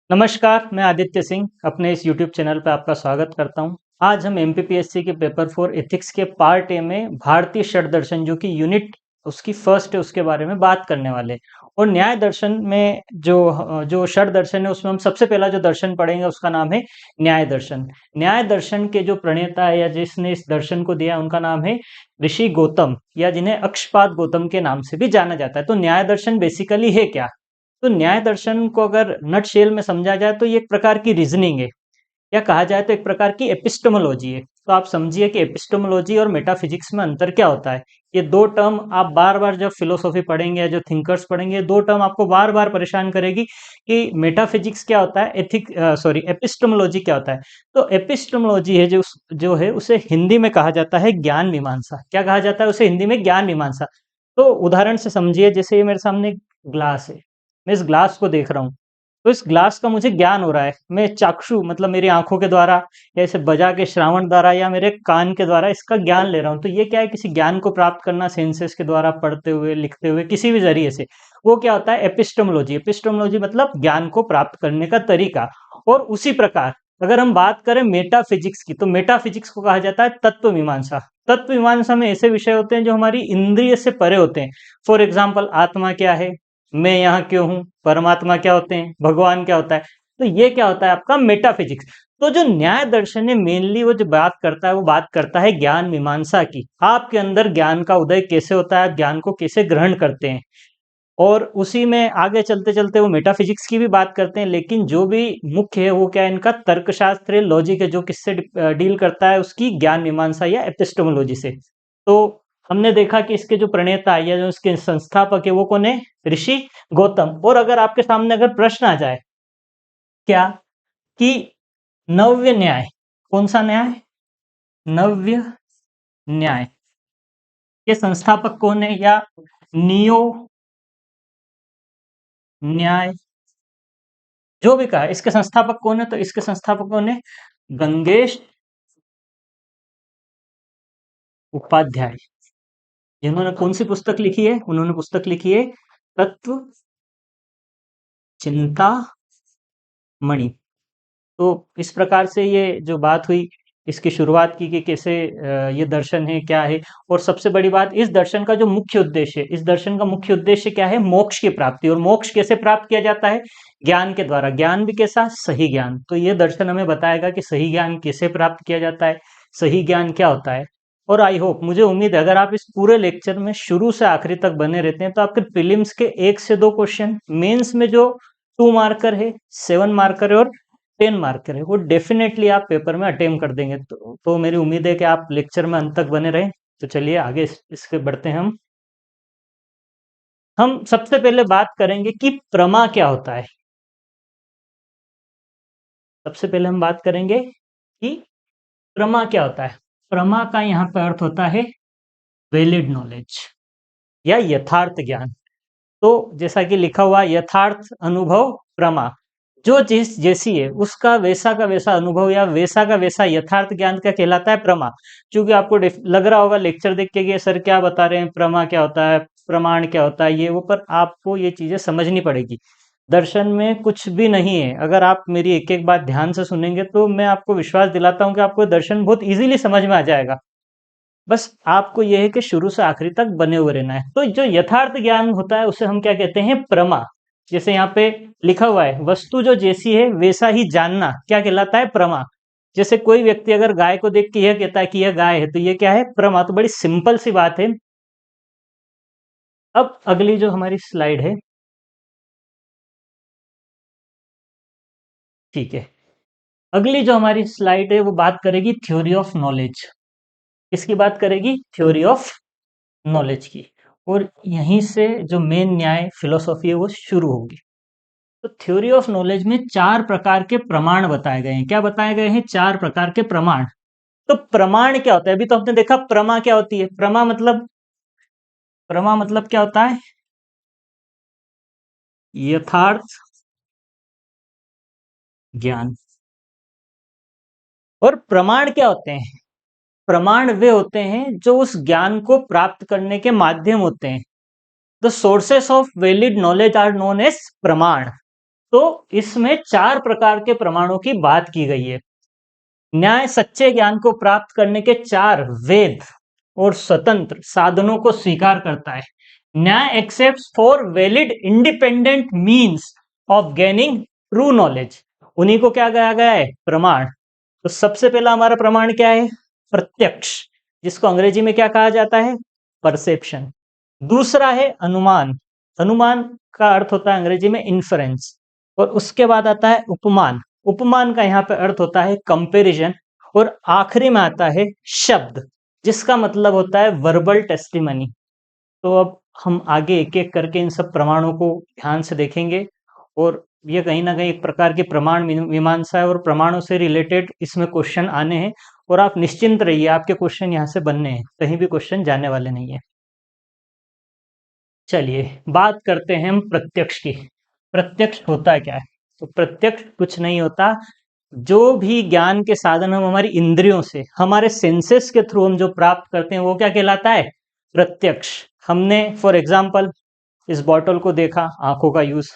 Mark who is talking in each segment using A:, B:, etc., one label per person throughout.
A: नमस्कार, मैं आदित्य सिंह अपने इस यूट्यूब चैनल पे आपका स्वागत करता हूँ। आज हम एमपीपीएससी के पेपर 4 एथिक्स के पार्ट ए में भारतीय षट दर्शन जो कि यूनिट उसकी फर्स्ट है उसके बारे में बात करने वाले हैं। और न्याय दर्शन में जो षट दर्शन है उसमें हम सबसे पहला जो दर्शन पढ़ेंगे उसका नाम है न्याय दर्शन। न्याय दर्शन के जो प्रणेता है या जिसने इस दर्शन को दिया उनका नाम है ऋषि गौतम या जिन्हें अक्षपाद गौतम के नाम से भी जाना जाता है। तो न्याय दर्शन बेसिकली है क्या? तो न्याय दर्शन को अगर नट शेल में समझा जाए तो ये एक प्रकार की रीजनिंग है या कहा जाए तो एक प्रकार की एपिस्टेमोलॉजी है। तो आप समझिए कि एपिस्टेमोलॉजी और मेटाफिजिक्स में अंतर क्या होता है। ये दो टर्म आप बार बार जब फिलोसॉफी पढ़ेंगे या जो थिंकर्स पढ़ेंगे, दो टर्म आपको बार बार परेशान करेगी कि मेटाफिजिक्स क्या होता है, एपिस्टेमोलॉजी क्या होता है। तो एपिस्टेमोलॉजी है जो है उसे हिंदी में कहा जाता है ज्ञान मीमांसा। क्या कहा जाता है उसे हिंदी में? ज्ञान मीमांसा। तो उदाहरण से समझिए, जैसे ये मेरे सामने ग्लास है, मैं इस ग्लास को देख रहा हूँ, तो इस ग्लास का मुझे ज्ञान हो रहा है। मैं चाक्षु मतलब मेरी आंखों के द्वारा या इसे बजा के श्रावण द्वारा या मेरे कान के द्वारा इसका ज्ञान ले रहा हूँ। तो ये क्या है? किसी ज्ञान को प्राप्त करना सेंसेस के द्वारा, पढ़ते हुए, लिखते हुए, किसी भी जरिए से। वो क्या होता है? एपिस्टेमोलॉजी। एपिस्टेमोलॉजी मतलब ज्ञान को प्राप्त करने का तरीका। और उसी प्रकार अगर हम बात करें मेटाफिजिक्स की, तो मेटाफिजिक्स को कहा जाता है तत्व मीमांसा। तत्व मीमांसा में ऐसे विषय होते हैं जो हमारी इंद्रिय से परे होते हैं। फॉर एग्जाम्पल, आत्मा क्या है, मैं यहाँ क्यों हूँ, परमात्मा क्या होते हैं, भगवान क्या होता है। तो ये क्या होता है? आपका मेटाफिजिक्स। तो जो न्याय दर्शन है मेनली वो जो बात करता है वो बात करता है ज्ञान मीमांसा की। आपके अंदर ज्ञान का उदय कैसे होता है, आप ज्ञान को कैसे ग्रहण करते हैं। और उसी में आगे चलते चलते वो मेटाफिजिक्स की भी बात करते हैं, लेकिन जो भी मुख्य है वो क्या है? इनका तर्कशास्त्र है, लॉजिक है, जो किससे डील करता है? उसकी ज्ञान मीमांसा या एपिस्टेमोलॉजी से। तो हमने देखा कि इसके जो प्रणेता है या जो इसके संस्थापक है वो कौन है? ऋषि गौतम। और अगर आपके सामने अगर प्रश्न आ जाए क्या कि नव्य न्याय, कौन सा न्याय? नव्य न्याय के संस्थापक कौन है? या नियो न्याय, जो भी कहा, इसके संस्थापक कौन है? तो इसके संस्थापक कौन है? गंगेश उपाध्याय। जिन्होंने कौन सी पुस्तक लिखी है? उन्होंने पुस्तक लिखी है तत्व चिंतामणि। तो इस प्रकार से ये जो बात हुई, इसकी शुरुआत की कि कैसे ये दर्शन है, क्या है। और सबसे बड़ी बात, इस दर्शन का जो मुख्य उद्देश्य है, इस दर्शन का मुख्य उद्देश्य क्या है? मोक्ष की प्राप्ति। और मोक्ष कैसे प्राप्त किया जाता है? ज्ञान के द्वारा। ज्ञान भी कैसा? सही ज्ञान। तो ये दर्शन हमें बताएगा कि सही ज्ञान कैसे प्राप्त किया जाता है, सही ज्ञान क्या होता है। और आई होप, मुझे उम्मीद है अगर आप इस पूरे लेक्चर में शुरू से आखिरी तक बने रहते हैं तो आपके प्रीलिम्स के 1 से 2 क्वेश्चन, मेंस में जो 2 मार्कर है, 7 मार्कर है और 10 मार्कर है, वो डेफिनेटली आप पेपर में अटेम्प्ट कर देंगे। तो मेरी उम्मीद है कि आप लेक्चर में अंत तक बने रहें। तो चलिए आगे इसके बढ़ते हैं। हम सबसे पहले बात करेंगे कि प्रमा क्या होता है। सबसे पहले हम बात करेंगे कि प्रमा क्या होता है। प्रमा का यहाँ पे अर्थ होता है वैलिड नॉलेज या यथार्थ ज्ञान। तो जैसा कि लिखा हुआ, यथार्थ अनुभव प्रमा। जो जिस जैसी है उसका वैसा का वैसा अनुभव या वैसा का वैसा यथार्थ ज्ञान का कहलाता है प्रमा। क्योंकि आपको लग रहा होगा लेक्चर देख के कि सर क्या बता रहे हैं, प्रमा क्या होता है, प्रमाण क्या होता है, ये वो, पर आपको ये चीजें समझनी पड़ेगी। दर्शन में कुछ भी नहीं है। अगर आप मेरी एक एक बात ध्यान से सुनेंगे तो मैं आपको विश्वास दिलाता हूँ कि आपको दर्शन बहुत इजीली समझ में आ जाएगा। बस आपको यह है कि शुरू से आखिरी तक बने हुए रहना है। तो जो यथार्थ ज्ञान होता है उसे हम क्या कहते हैं? प्रमा। जैसे यहाँ पे लिखा हुआ है, वस्तु जो जैसी है वैसा ही जानना क्या कहलाता है? प्रमा। जैसे कोई व्यक्ति अगर गाय को देख के यह कहता है कि यह गाय है, तो यह क्या है? प्रमा। तो बड़ी सिंपल सी बात है। अब अगली जो हमारी स्लाइड है, ठीक है, अगली जो हमारी स्लाइड है वो बात करेगी थ्योरी ऑफ नॉलेज। किसकी बात करेगी? थ्योरी ऑफ नॉलेज की। और यहीं से जो मेन न्याय फिलोसॉफी है वो शुरू होगी। तो थ्योरी ऑफ नॉलेज में 4 प्रकार के प्रमाण बताए गए हैं। क्या बताए गए हैं? 4 प्रकार के प्रमाण। तो प्रमाण क्या होता है? अभी तो आपने देखा प्रमा क्या होती है। प्रमा मतलब क्या होता है? यथार्थ ज्ञान। और प्रमाण क्या होते हैं? प्रमाण वे होते हैं जो उस ज्ञान को प्राप्त करने के माध्यम होते हैं। The sources of valid knowledge are known as pramana. तो इसमें 4 प्रकार के प्रमाणों की बात की गई है। न्याय सच्चे ज्ञान को प्राप्त करने के 4 वैध और स्वतंत्र साधनों को स्वीकार करता है। न्याय accepts for valid independent means of gaining true knowledge. उन्हीं को क्या कहा गया है? प्रमाण। तो सबसे पहला हमारा प्रमाण क्या है? प्रत्यक्ष, जिसको अंग्रेजी में क्या कहा जाता है? परसेप्शन। दूसरा है अनुमान। अनुमान का अर्थ होता है अंग्रेजी में इन्फरेंस। और उसके बाद आता है उपमान। उपमान का यहाँ पे अर्थ होता है कंपैरिजन। और आखिरी में आता है शब्द, जिसका मतलब होता है वर्बल टेस्टिमनी। तो अब हम आगे एक एक करके इन सब प्रमाणों को ध्यान से देखेंगे, और ये कहीं ना कहीं एक प्रकार की प्रमाण मीमांसा है, और प्रमाणों से रिलेटेड इसमें क्वेश्चन आने हैं। और आप निश्चिंत रहिए, आपके क्वेश्चन यहाँ से बनने हैं, कहीं भी क्वेश्चन जाने वाले नहीं है। चलिए बात करते हैं हम प्रत्यक्ष की। प्रत्यक्ष होता क्या है? तो प्रत्यक्ष कुछ नहीं होता, जो भी ज्ञान के साधन हम हमारी इंद्रियों से, हमारे सेंसेस के थ्रू हम जो प्राप्त करते हैं, वो क्या कहलाता है? प्रत्यक्ष। हमने फॉर एग्जाम्पल इस बॉटल को देखा, आंखों का यूज,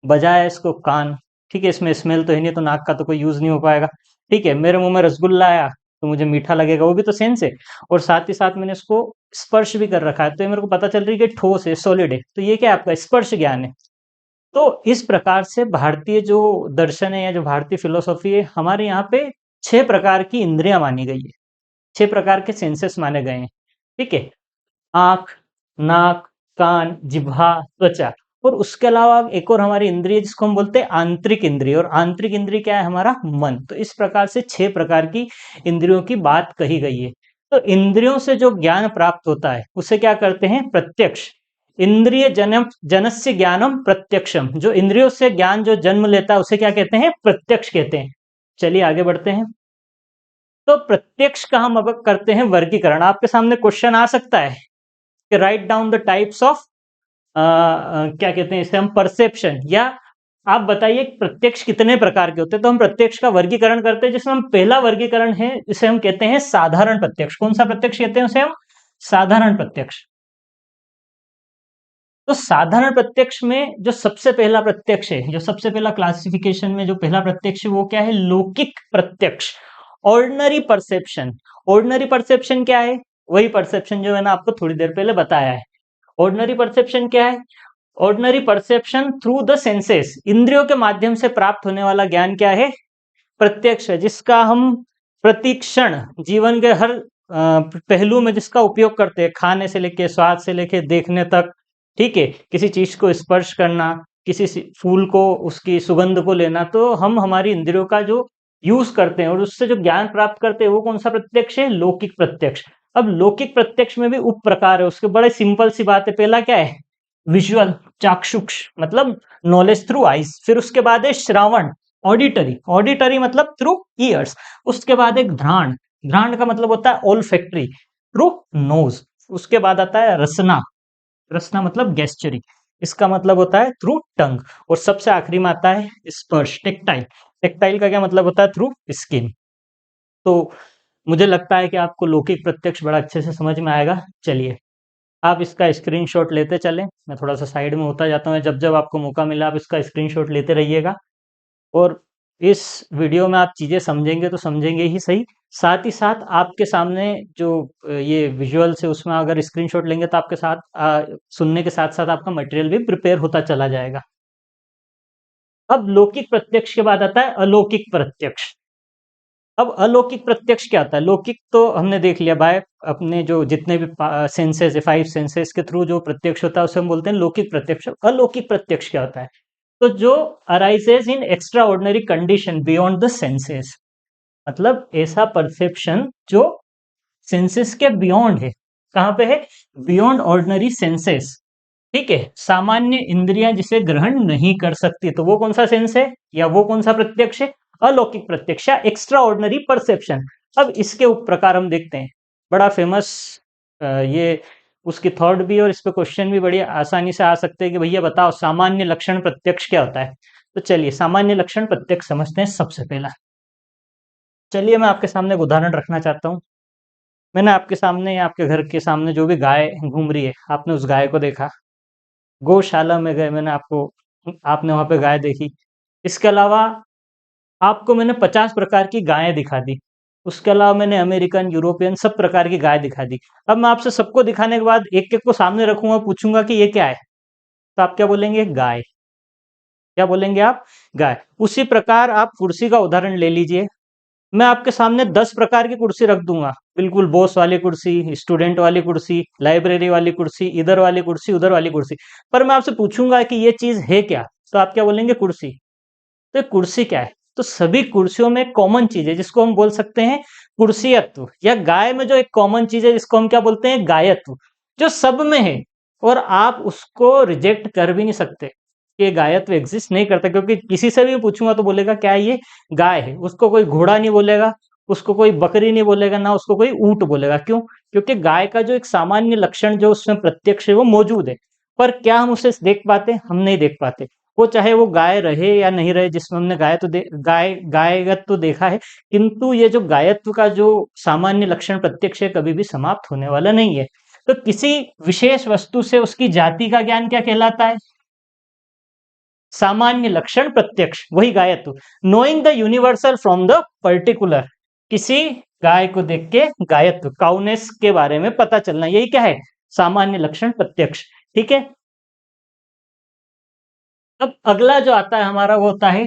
A: बजाया इसको कान, ठीक है, इसमें स्मेल तो है नहीं, तो नाक का तो कोई यूज नहीं हो पाएगा। ठीक है, मेरे मुंह में रसगुल्ला आया तो मुझे मीठा लगेगा, वो भी तो सेंस है। और साथ ही साथ मैंने इसको स्पर्श भी कर रखा है, तो ये मेरे को पता चल रही है कि ठोस है, सॉलिड है, तो ये क्या है? आपका स्पर्श ज्ञान है। तो इस प्रकार से भारतीय जो दर्शन है या जो भारतीय फिलोसॉफी है, हमारे यहाँ पे 6 प्रकार की इंद्रियां मानी गई है, 6 प्रकार के सेंसेस माने गए हैं। ठीक है, आंख, नाक, कान, जिह्वा, त्वचा। और उसके अलावा एक और हमारी इंद्रिय जिसको हम बोलते हैं आंतरिक इंद्रिय, और आंतरिक इंद्रिय क्या है? हमारा मन। तो इस प्रकार से 6 प्रकार की इंद्रियों की बात कही गई है। तो इंद्रियों से जो ज्ञान प्राप्त होता है उसे क्या करते हैं? प्रत्यक्ष। इंद्रिय जनस्य ज्ञानम प्रत्यक्षम। जो इंद्रियों से ज्ञान जो जन्म लेता है उसे क्या कहते हैं? प्रत्यक्ष कहते हैं। चलिए आगे बढ़ते हैं। तो प्रत्यक्ष का हम अब करते हैं वर्गीकरण। आपके सामने क्वेश्चन आ सकता है कि write down the types of क्या कहते हैं इसे हम? परसेप्शन। या आप बताइए प्रत्यक्ष कितने प्रकार के होते हैं? तो हम प्रत्यक्ष का वर्गीकरण करते हैं, जिसमें हम पहला वर्गीकरण है जिसे हम कहते हैं साधारण प्रत्यक्ष। कौन सा प्रत्यक्ष कहते हैं उसे हम? साधारण प्रत्यक्ष। तो साधारण प्रत्यक्ष में जो सबसे पहला प्रत्यक्ष है, जो सबसे पहला क्लासिफिकेशन में जो पहला प्रत्यक्ष है, वो क्या है? लौकिक प्रत्यक्ष, ऑर्डिनरी परसेप्शन। ऑर्डिनरी परसेप्शन क्या है? वही परसेप्शन जो मैंने आपको थोड़ी देर पहले बताया है। ऑर्डिनरी परसेप्शन क्या है? Ordinary perception through the senses, इंद्रियों के माध्यम से प्राप्त होने वाला ज्ञान क्या है? प्रत्यक्ष है, जिसका हम प्रतिक्षण जीवन के हर पहलू में जिसका उपयोग करते हैं, खाने से लेके, स्वाद से लेके, देखने तक। ठीक है, किसी चीज को स्पर्श करना, किसी फूल को, उसकी सुगंध को लेना, तो हम हमारी इंद्रियों का जो यूज करते हैं और उससे जो ज्ञान प्राप्त करते हैं, वो कौन सा प्रत्यक्ष है? लौकिक प्रत्यक्ष। अब लौकिक प्रत्यक्ष में भी उप प्रकार है उसके। बड़े सिंपल सी बात है। पहला क्या है? विजुअल, चाक्षुष, मतलब नॉलेज थ्रू आईज। फिर उसके बाद है श्रावण, ऑडिटरी। ऑडिटरी मतलब थ्रू ईयर्स। उसके बाद एक घ्राण। घ्राण का मतलब होता है ओल्फैक्टरी, थ्रू नोज। उसके बाद आता है रसना। रसना मतलब गैस्चरी, इसका मतलब होता है थ्रू टंग। और सबसे आखिरी में आता है स्पर्श, टेक्टाइल। टेक्टाइल का क्या मतलब होता है? Through skin. तो मुझे लगता है कि आपको लौकिक प्रत्यक्ष बड़ा अच्छे से समझ में आएगा। चलिए आप इसका स्क्रीनशॉट लेते चलें, मैं थोड़ा सा साइड में होता जाता हूँ। जब जब आपको मौका मिला आप इसका स्क्रीनशॉट लेते रहिएगा। और इस वीडियो में आप चीज़ें समझेंगे तो समझेंगे ही सही, साथ ही साथ आपके सामने जो ये विजुअल्स है उसमें अगर स्क्रीनशॉट लेंगे तो आपके साथ सुनने के साथ साथ आपका मटेरियल भी प्रिपेयर होता चला जाएगा। अब लौकिक प्रत्यक्ष के बाद आता है अलौकिक प्रत्यक्ष। अब अलौकिक प्रत्यक्ष क्या आता है? लौकिक तो हमने देख लिया, बाय अपने जो जितने भी सेंसेस है, 5 सेंसेस के थ्रू जो प्रत्यक्ष होता है उसे हम बोलते हैं लौकिक प्रत्यक्ष। अलौकिक प्रत्यक्ष क्या होता है? तो जो arises in extra ordinary condition beyond the senses, मतलब ऐसा परसेप्शन जो सेंसेस के बियॉन्ड है। कहां पे है? Beyond ordinary senses. ठीक है, सामान्य इंद्रियां जिसे ग्रहण नहीं कर सकती, तो वो कौन सा सेंस है या वो कौन सा प्रत्यक्ष है? अलौकिक प्रत्यक्ष या एक्स्ट्रा ऑर्डिनरी परसेप्शन। अब इसके उप प्रकार हम देखते हैं। बड़ा फेमस ये उसकी थॉट भी और इस पे क्वेश्चन भी बड़ी आसानी से आ सकते हैं कि भैया बताओ सामान्य लक्षण प्रत्यक्ष क्या होता है। तो चलिए सामान्य लक्षण प्रत्यक्ष समझते हैं सबसे पहला। चलिए मैं आपके सामने एक उदाहरण रखना चाहता हूँ। मैंने आपके सामने या आपके घर के सामने जो भी गाय घूम रही है, आपने उस गाय को देखा, गौशाला में गए, मैंने आपको आपने वहां पे गाय देखी। इसके अलावा आपको मैंने 50 प्रकार की गायें दिखा दी। उसके अलावा मैंने अमेरिकन, यूरोपियन सब प्रकार की गाय दिखा दी। अब मैं आपसे सबको दिखाने के बाद एक एक को सामने रखूंगा, पूछूंगा कि ये क्या है, तो आप क्या बोलेंगे? गाय। क्या बोलेंगे आप? गाय। उसी प्रकार आप कुर्सी का उदाहरण ले लीजिए। मैं आपके सामने 10 प्रकार की कुर्सी रख दूंगा, बिल्कुल बॉस वाली कुर्सी, स्टूडेंट वाली कुर्सी, लाइब्रेरी वाली कुर्सी, इधर वाली कुर्सी, उधर वाली कुर्सी। पर मैं आपसे पूछूंगा कि ये चीज है क्या, तो आप क्या बोलेंगे? कुर्सी। तो कुर्सी क्या है? तो सभी कुर्सियों में एक कॉमन चीज है जिसको हम बोल सकते हैं कुर्सियत्व, या गाय में जो एक कॉमन चीज है जिसको हम क्या बोलते हैं? गायत्व, जो सब में है। और आप उसको रिजेक्ट कर भी नहीं सकते कि ये गायत्व एग्जिस्ट नहीं करता, क्योंकि किसी से भी पूछूंगा तो बोलेगा क्या ये गाय है। उसको कोई घोड़ा नहीं बोलेगा, उसको कोई बकरी नहीं बोलेगा, ना उसको कोई ऊंट बोलेगा। क्यों? क्योंकि गाय का जो एक सामान्य लक्षण जो उसमें प्रत्यक्ष है वो मौजूद है। पर क्या हम उसे देख पाते? हम नहीं देख पाते। वो चाहे वो गाय रहे या नहीं रहे, जिसमें हमने गायगत तो देखा है, किंतु ये जो गायत्व का जो सामान्य लक्षण प्रत्यक्ष है कभी भी समाप्त होने वाला नहीं है। तो किसी विशेष वस्तु से उसकी जाति का ज्ञान क्या कहलाता है? सामान्य लक्षण प्रत्यक्ष, वही गायत्व। Knowing the universal from the particular, किसी गाय को देख के गायत्व, काउनेस के बारे में पता चलना, यही क्या है? सामान्य लक्षण प्रत्यक्ष। ठीक है। अब अगला जो आता है हमारा वो होता है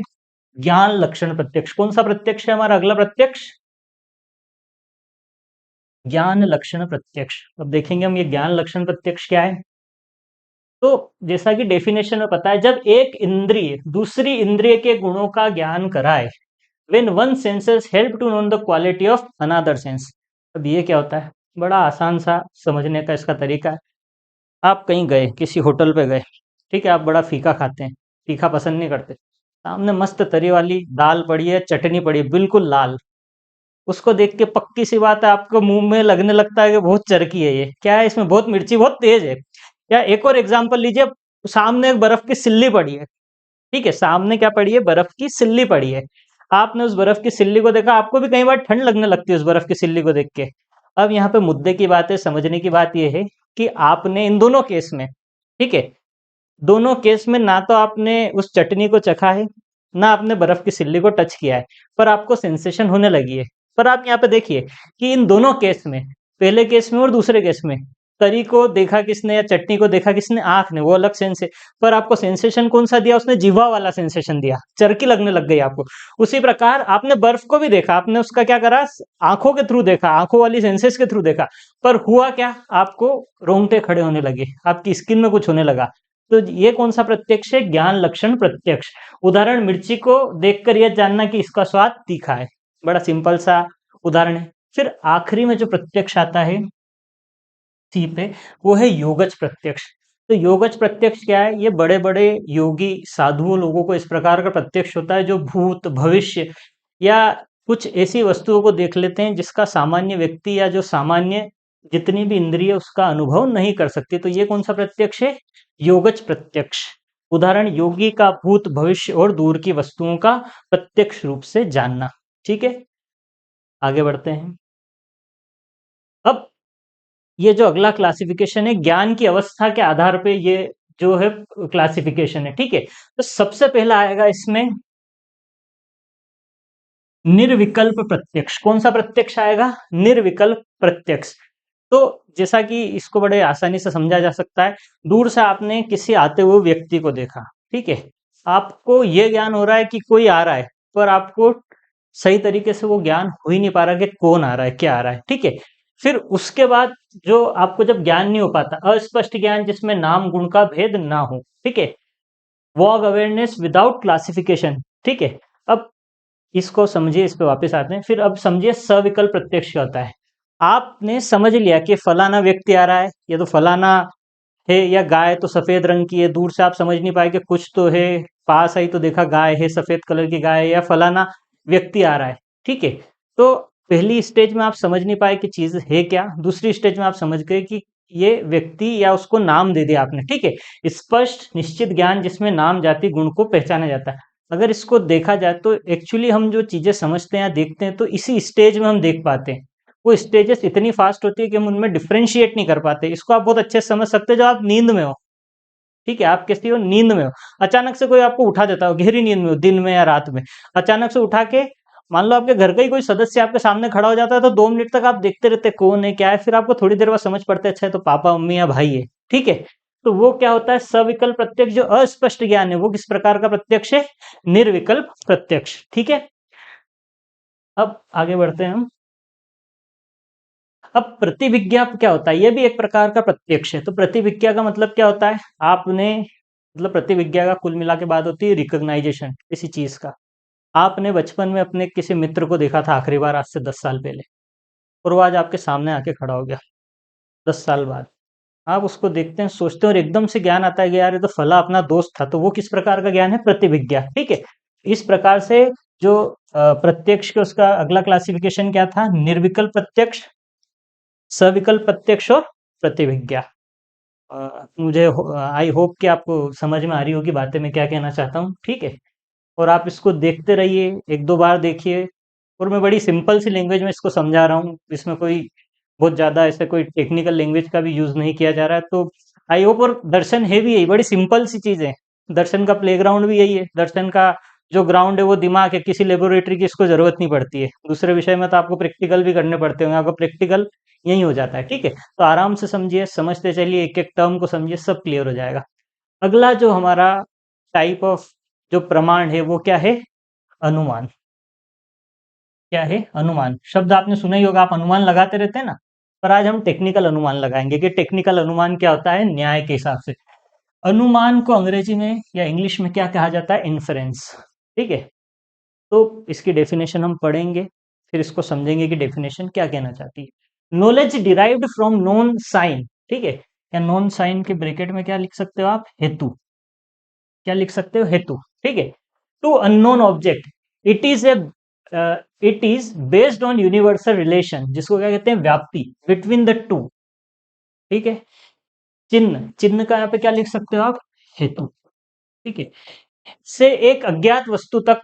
A: ज्ञान लक्षण प्रत्यक्ष। कौन सा प्रत्यक्ष है हमारा अगला प्रत्यक्ष? ज्ञान लक्षण प्रत्यक्ष। अब देखेंगे हम ये ज्ञान लक्षण प्रत्यक्ष क्या है। तो जैसा कि डेफिनेशन में पता है, जब एक इंद्रिय दूसरी इंद्रिय के गुणों का ज्ञान कराए, when one senses help to know the quality of another sense. अब ये क्या होता है? बड़ा आसान सा समझने का इसका तरीका है। आप कहीं गए, किसी होटल पे गए, ठीक है, आप बड़ा फीका खाते हैं, तीखा पसंद नहीं करते। सामने मस्त तरी वाली दाल पड़ी है, चटनी पड़ी है, बिल्कुल लाल। उसको देख के पक्की सी बात है आपको मुंह में लगने लगता है कि बहुत चरकी है, ये क्या है, इसमें बहुत मिर्ची बहुत तेज है। या एक और एग्जांपल लीजिए, सामने एक बर्फ की सिल्ली पड़ी है। ठीक है, सामने क्या पड़ी है? बर्फ की सिल्ली पड़ी है। आपने उस बर्फ की सिल्ली को देखा, आपको भी कई बार ठंड लगने लगती है उस बर्फ की सिल्ली को देख के। अब यहाँ पे मुद्दे की बात है, समझने की बात यह है कि आपने इन दोनों केस में, ठीक है, दोनों केस में ना तो आपने उस चटनी को चखा है, ना आपने बर्फ की सिल्ली को टच किया है, पर आपको सेंसेशन होने लगी है। पर आप यहाँ पे देखिए कि इन दोनों केस में, पहले केस में और दूसरे केस में, तरी को देखा किसने या चटनी को देखा किसने? आंख ने, वो अलग सेंस है। पर आपको सेंसेशन कौन सा दिया? उसने जीवा वाला सेंसेशन दिया, चरकी लगने लग गई आपको। उसी प्रकार आपने बर्फ को भी देखा, आपने उसका क्या करा? आंखों के थ्रू देखा, आंखों वाली सेंसेस के थ्रू देखा। पर हुआ क्या? आपको रोंगटे खड़े होने लगे, आपकी स्किन में कुछ होने लगा। तो ये कौन सा प्रत्यक्ष है? ज्ञान लक्षण प्रत्यक्ष। उदाहरण, मिर्ची को देखकर यह जानना कि इसका स्वाद तीखा है। बड़ा सिंपल सा उदाहरण है। फिर आखिरी में जो प्रत्यक्ष आता है सी पे, वो है योगज प्रत्यक्ष। तो योगज प्रत्यक्ष क्या है? ये बड़े बड़े योगी साधुओं लोगों को इस प्रकार का प्रत्यक्ष होता है, जो भूत भविष्य या कुछ ऐसी वस्तुओं को देख लेते हैं जिसका सामान्य व्यक्ति या जो सामान्य जितनी भी इंद्रिय उसका अनुभव नहीं कर सकती। तो ये कौन सा प्रत्यक्ष है? योगज प्रत्यक्ष। उदाहरण, योगी का भूत भविष्य और दूर की वस्तुओं का प्रत्यक्ष रूप से जानना। ठीक है, आगे बढ़ते हैं। अब ये जो अगला क्लासिफिकेशन है, ज्ञान की अवस्था के आधार पे ये जो है क्लासिफिकेशन है। ठीक है, तो सबसे पहला आएगा इसमें निर्विकल्प प्रत्यक्ष। कौन सा प्रत्यक्ष आएगा? निर्विकल्प प्रत्यक्ष। तो जैसा कि इसको बड़े आसानी से समझा जा सकता है, दूर से आपने किसी आते हुए व्यक्ति को देखा, ठीक है, आपको यह ज्ञान हो रहा है कि कोई आ रहा है, पर आपको सही तरीके से वो ज्ञान हो ही नहीं पा रहा कि कौन आ रहा है, क्या आ रहा है। ठीक है, फिर उसके बाद जो आपको जब ज्ञान नहीं हो पाता, अस्पष्ट ज्ञान जिसमें नाम गुण का भेद ना हो, ठीक है, वॉग अवेयरनेस विदाउट क्लासिफिकेशन। ठीक है, अब इसको समझिए, इस पे वापस आते हैं। फिर अब समझिए सविकल्प प्रत्यक्ष क्या होता है। आपने समझ लिया कि फलाना व्यक्ति आ रहा है, ये तो फलाना है, या गाय तो सफेद रंग की है, दूर से आप समझ नहीं पाए कि कुछ तो है, पास आई तो देखा गाय है, सफेद कलर की गाय है, या फलाना व्यक्ति आ रहा है। ठीक है, तो पहली स्टेज में आप समझ नहीं पाए कि चीज है क्या, दूसरी स्टेज में आप समझ गए कि ये व्यक्ति, या उसको नाम दे दिया आपने। ठीक है, स्पष्ट निश्चित ज्ञान जिसमें नाम जाति गुण को पहचाना जाता है। अगर इसको देखा जाए तो एक्चुअली हम जो चीजें समझते हैं या देखते हैं, तो इसी स्टेज में हम देख पाते हैं। वो स्टेजेस इतनी फास्ट होती है कि हम उनमें डिफरेंशिएट नहीं कर पाते। इसको आप बहुत अच्छे से समझ सकते हैं जब आप नींद में हो। ठीक है, आप किसी हो नींद में हो, अचानक से कोई आपको उठा देता हो, गहरी नींद में हो, दिन में या रात में, अचानक से उठा के, मान लो आपके घर का ही कोई सदस्य आपके सामने खड़ा हो जाता है, तो 2 मिनट तक आप देखते रहते कौन है क्या है, फिर आपको थोड़ी देर बाद समझ पड़ता है अच्छा है तो पापा मम्मी या भाई है। ठीक है, तो वो क्या होता है, सविकल्प प्रत्यक्ष। जो अस्पष्ट ज्ञान है वो किस प्रकार का प्रत्यक्ष है, निर्विकल्प प्रत्यक्ष। ठीक है, अब आगे बढ़ते हैं हम। अब प्रतिविज्ञा क्या होता है, ये भी एक प्रकार का प्रत्यक्ष है। तो प्रतिविज्ञा का मतलब क्या होता है, आपने, मतलब प्रतिविज्ञा का कुल मिला के बात होती है रिकॉग्नाइजेशन किसी चीज का। आपने बचपन में अपने किसी मित्र को देखा था आखिरी बार आज से 10 साल पहले, और वो आज आपके सामने आके खड़ा हो गया 10 साल बाद। आप उसको देखते हैं, सोचते हैं, और एकदम से ज्ञान आता है कि यार ये तो फला अपना दोस्त था। तो वो किस प्रकार का ज्ञान है, प्रतिविज्ञा। ठीक है, इस प्रकार से जो प्रत्यक्ष के, उसका अगला क्लासिफिकेशन क्या था, निर्विकल्प प्रत्यक्ष, सविकल्प प्रत्यक्ष और प्रतिविज्ञा। मुझे आई होप कि आपको समझ में आ रही होगी बातें मैं क्या कहना चाहता हूँ। ठीक है, और आप इसको देखते रहिए, 1-2 बार देखिए, और मैं बड़ी सिंपल सी लैंग्वेज में इसको समझा रहा हूँ, इसमें कोई बहुत ज़्यादा ऐसे कोई टेक्निकल लैंग्वेज का भी यूज़ नहीं किया जा रहा है। तो आई होप, और दर्शन है भी यही, बड़ी सिंपल सी चीज़ है। दर्शन का प्लेग्राउंड भी यही है, दर्शन का जो ग्राउंड है वो दिमाग है, किसी लेबोरेटरी की इसको ज़रूरत नहीं पड़ती है। दूसरे विषय में तो आपको प्रैक्टिकल भी करने पड़ते होंगे, आपका प्रैक्टिकल यही हो जाता है। ठीक है, तो आराम से समझिए, समझते चलिए, एक एक टर्म को समझिए, सब क्लियर हो जाएगा। अगला जो हमारा टाइप ऑफ जो प्रमाण है वो क्या है, अनुमान। क्या है, अनुमान। शब्द आपने सुना ही होगा, आप अनुमान लगाते रहते हैं ना, पर आज हम टेक्निकल अनुमान लगाएंगे कि टेक्निकल अनुमान क्या होता है न्याय के हिसाब से। अनुमान को अंग्रेजी में या इंग्लिश में क्या कहा जाता है, इन्फरेंस। ठीक है, तो इसकी डेफिनेशन हम पढ़ेंगे, फिर इसको समझेंगे कि डेफिनेशन क्या कहना चाहती है। Knowledge derived from known sign. ठीक है, या नोन साइन के ब्रैकेट में क्या लिख सकते हो आप, हेतु। क्या लिख सकते हो, हेतु। ठीक है, to unknown object, it is a it is based on universal relation, जिसको क्या कहते हैं, व्याप्ति, बिटवीन द टू। ठीक है, चिन्ह, चिन्ह का यहाँ पे क्या लिख सकते हो आप, हेतु। ठीक है, से एक अज्ञात वस्तु तक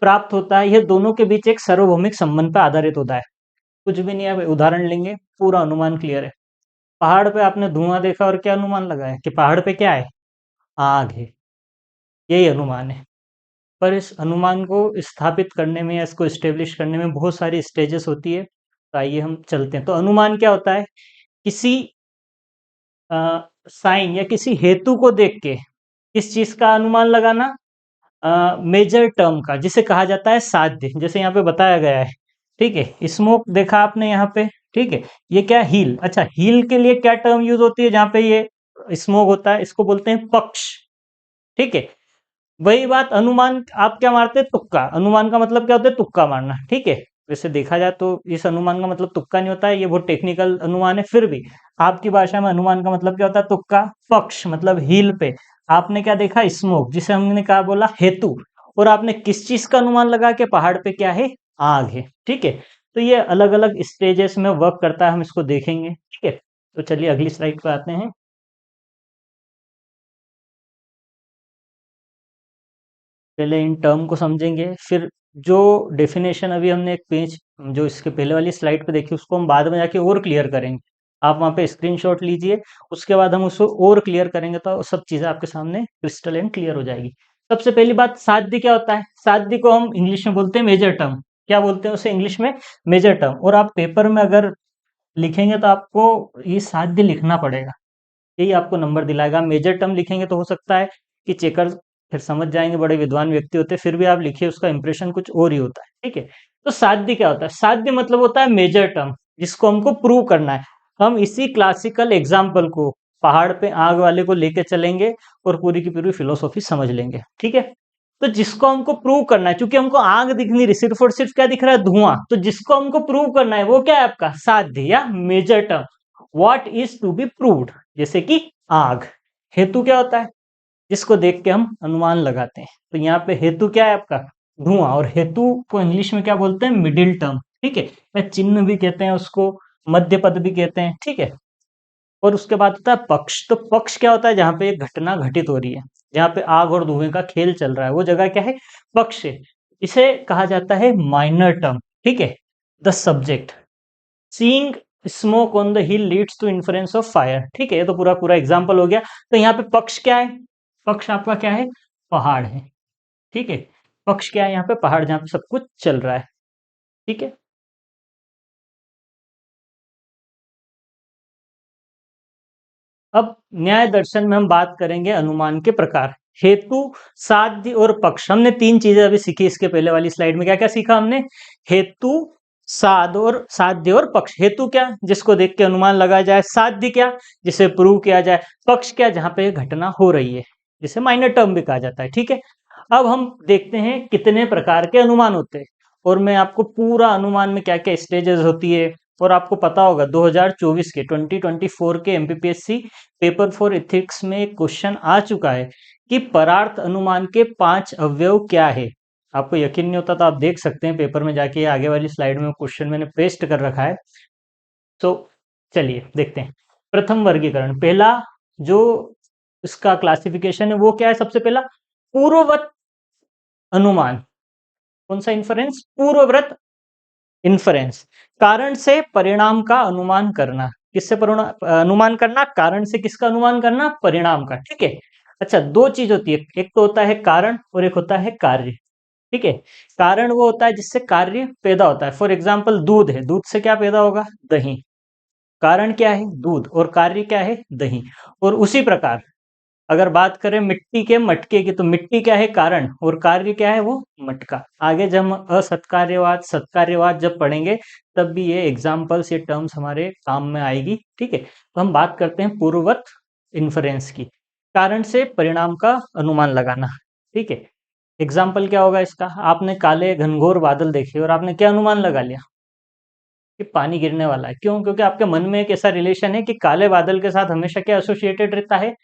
A: प्राप्त होता है, यह दोनों के बीच एक सार्वभौमिक संबंध पर आधारित होता है। कुछ भी नहीं है, उदाहरण लेंगे, पूरा अनुमान क्लियर है। पहाड़ पे आपने धुआं देखा और क्या अनुमान लगाया कि पहाड़ पे क्या है, आग है, यही अनुमान है। पर इस अनुमान को स्थापित करने में या इसको स्टेब्लिश करने में बहुत सारी स्टेजेस होती है। तो आइए हम चलते हैं। तो अनुमान क्या होता है, किसी साइन या किसी हेतु को देख के किस चीज का अनुमान लगाना, मेजर टर्म का, जिसे कहा जाता है साध्य। जैसे यहाँ पे बताया गया है। ठीक है, स्मोक देखा आपने यहाँ पे। ठीक है, ये क्या, हील। अच्छा, हील के लिए क्या टर्म यूज होती है जहाँ पे ये स्मोक होता है, इसको बोलते हैं पक्ष। ठीक है, वही बात अनुमान, आप क्या मारते हैं, तुक्का। अनुमान का मतलब क्या होता है, तुक्का मारना। ठीक है, वैसे देखा जाए तो इस अनुमान का मतलब तुक्का नहीं होता है, ये बहुत टेक्निकल अनुमान है। फिर भी आपकी भाषा में अनुमान का मतलब क्या होता है, तुक्का। पक्ष मतलब हील पे आपने क्या देखा, स्मोक, जिसे हमने कहा बोला हेतु, और आपने किस चीज का अनुमान लगा के पहाड़ पे क्या है, आग है। ठीक है, तो ये अलग अलग स्टेजेस में वर्क करता है, हम इसको देखेंगे। ठीक है, तो चलिए अगली स्लाइड पे आते हैं। पहले इन टर्म को समझेंगे, फिर जो डेफिनेशन अभी हमने एक पेज जो इसके पहले वाली स्लाइड पे देखी, उसको हम बाद में जाके और क्लियर करेंगे। आप वहाँ पे स्क्रीनशॉट लीजिए, उसके बाद हम उसको और क्लियर करेंगे, तो सब चीज़ें आपके सामने क्रिस्टल एंड क्लियर हो जाएगी। सबसे पहली बात, साध्य क्या होता है। साध्य को हम इंग्लिश में बोलते हैं मेजर टर्म। क्या बोलते हैं उसे इंग्लिश में, मेजर टर्म। और आप पेपर में अगर लिखेंगे तो आपको ये साध्य लिखना पड़ेगा, यही आपको नंबर दिलाएगा। मेजर टर्म लिखेंगे तो हो सकता है कि चेकर फिर समझ जाएंगे, बड़े विद्वान व्यक्ति होते हैं, फिर भी आप लिखिए, उसका इंप्रेशन कुछ और ही होता है। ठीक है, तो साध्य क्या होता है, साध्य मतलब होता है मेजर टर्म, जिसको हमको प्रूव करना है। हम इसी क्लासिकल एग्जाम्पल को पहाड़ पे आग वाले को लेके चलेंगे और पूरी की पूरी फिलोसॉफी समझ लेंगे। ठीक है, तो जिसको हमको प्रूव करना है, क्योंकि हमको आग दिख नहीं रही, सिर्फ और सिर्फ क्या दिख रहा है, धुआं। तो जिसको हमको प्रूव करना है वो क्या है, आपका साध्य या major term, what is to be proved. जैसे कि आग। हेतु क्या होता है, जिसको देख के हम अनुमान लगाते हैं। तो यहाँ पे हेतु क्या है आपका, धुआं। और हेतु को इंग्लिश में क्या बोलते हैं, मिडिल टर्म। ठीक है, या चिन्ह भी कहते हैं उसको, मध्य पद भी कहते हैं। ठीक है, और उसके बाद होता है पक्ष। तो पक्ष क्या होता है, जहाँ पे एक घटना घटित हो रही है, जहाँ पे आग और धुएं का खेल चल रहा है, वो जगह क्या है, पक्ष है। इसे कहा जाता है माइनर टर्म। ठीक है, the subject, seeing smoke on the hill leads to inference of fire. ठीक है, ये तो पूरा पूरा एग्जाम्पल हो गया। तो यहाँ पे पक्ष क्या है? पक्ष आपका क्या है? पहाड़ है। ठीक है, पक्ष क्या है यहाँ पे? पहाड़, जहाँ पे सब कुछ चल रहा है। ठीक है, अब न्याय दर्शन में हम बात करेंगे अनुमान के प्रकार। हेतु, साध्य और पक्ष। हमने तीन चीजें अभी सीखी इसके पहले वाली स्लाइड में। क्या क्या सीखा हमने? हेतु, साध्य और पक्ष। हेतु क्या? जिसको देख के अनुमान लगाया जाए। साध्य क्या? जिसे प्रूव किया जाए। पक्ष क्या? जहां पे घटना हो रही है, जिसे माइनर टर्म भी कहा जाता है। ठीक है, अब हम देखते हैं कितने प्रकार के अनुमान होते हैं, और मैं आपको पूरा अनुमान में क्या क्या स्टेजेस होती है। और आपको पता होगा 2024 के 2024 के एमपीपीएससी पेपर फॉर एथिक्स में एक क्वेश्चन आ चुका है कि परार्थ अनुमान के 5 अवयव क्या है। आपको यकीन नहीं होता तो आप देख सकते हैं पेपर में जाके, आगे वाली स्लाइड में क्वेश्चन मैंने पेस्ट कर रखा है। तो चलिए देखते हैं। प्रथम वर्गीकरण, पहला जो इसका क्लासिफिकेशन है वो क्या है? सबसे पहला पूर्ववत अनुमान। कौन सा इन्फरेंस? पूर्वव्रत इन्फरेंस। कारण से परिणाम का अनुमान करना। किससे अनुमान करना? कारण से किसका अनुमान करना? परिणाम का। ठीक है, अच्छा, दो चीज होती है, एक तो होता है कारण और एक होता है कार्य। ठीक है, कारण वो होता है जिससे कार्य पैदा होता है। फॉर एग्जाम्पल दूध है, दूध से क्या पैदा होगा? दही। कारण क्या है? दूध, और कार्य क्या है? दही। और उसी प्रकार अगर बात करें मिट्टी के मटके की, तो मिट्टी क्या है? कारण, और कार्य क्या है? वो मटका। आगे जब हम असत्कार्यवाद सत्कार्यवाद जब पढ़ेंगे, तब भी ये एग्जाम्पल्स, ये टर्म्स हमारे काम में आएगी। ठीक है, तो हम बात करते हैं पूर्ववत इन्फरेंस की। कारण से परिणाम का अनुमान लगाना। ठीक है, एग्जाम्पल क्या होगा इसका? आपने काले घनघोर बादल देखे और आपने क्या अनुमान लगा लिया? कि पानी गिरने वाला है। क्यों? क्योंकि आपके मन में एक ऐसा रिलेशन है कि काले बादल के साथ हमेशा क्या एसोसिएटेड रहता है?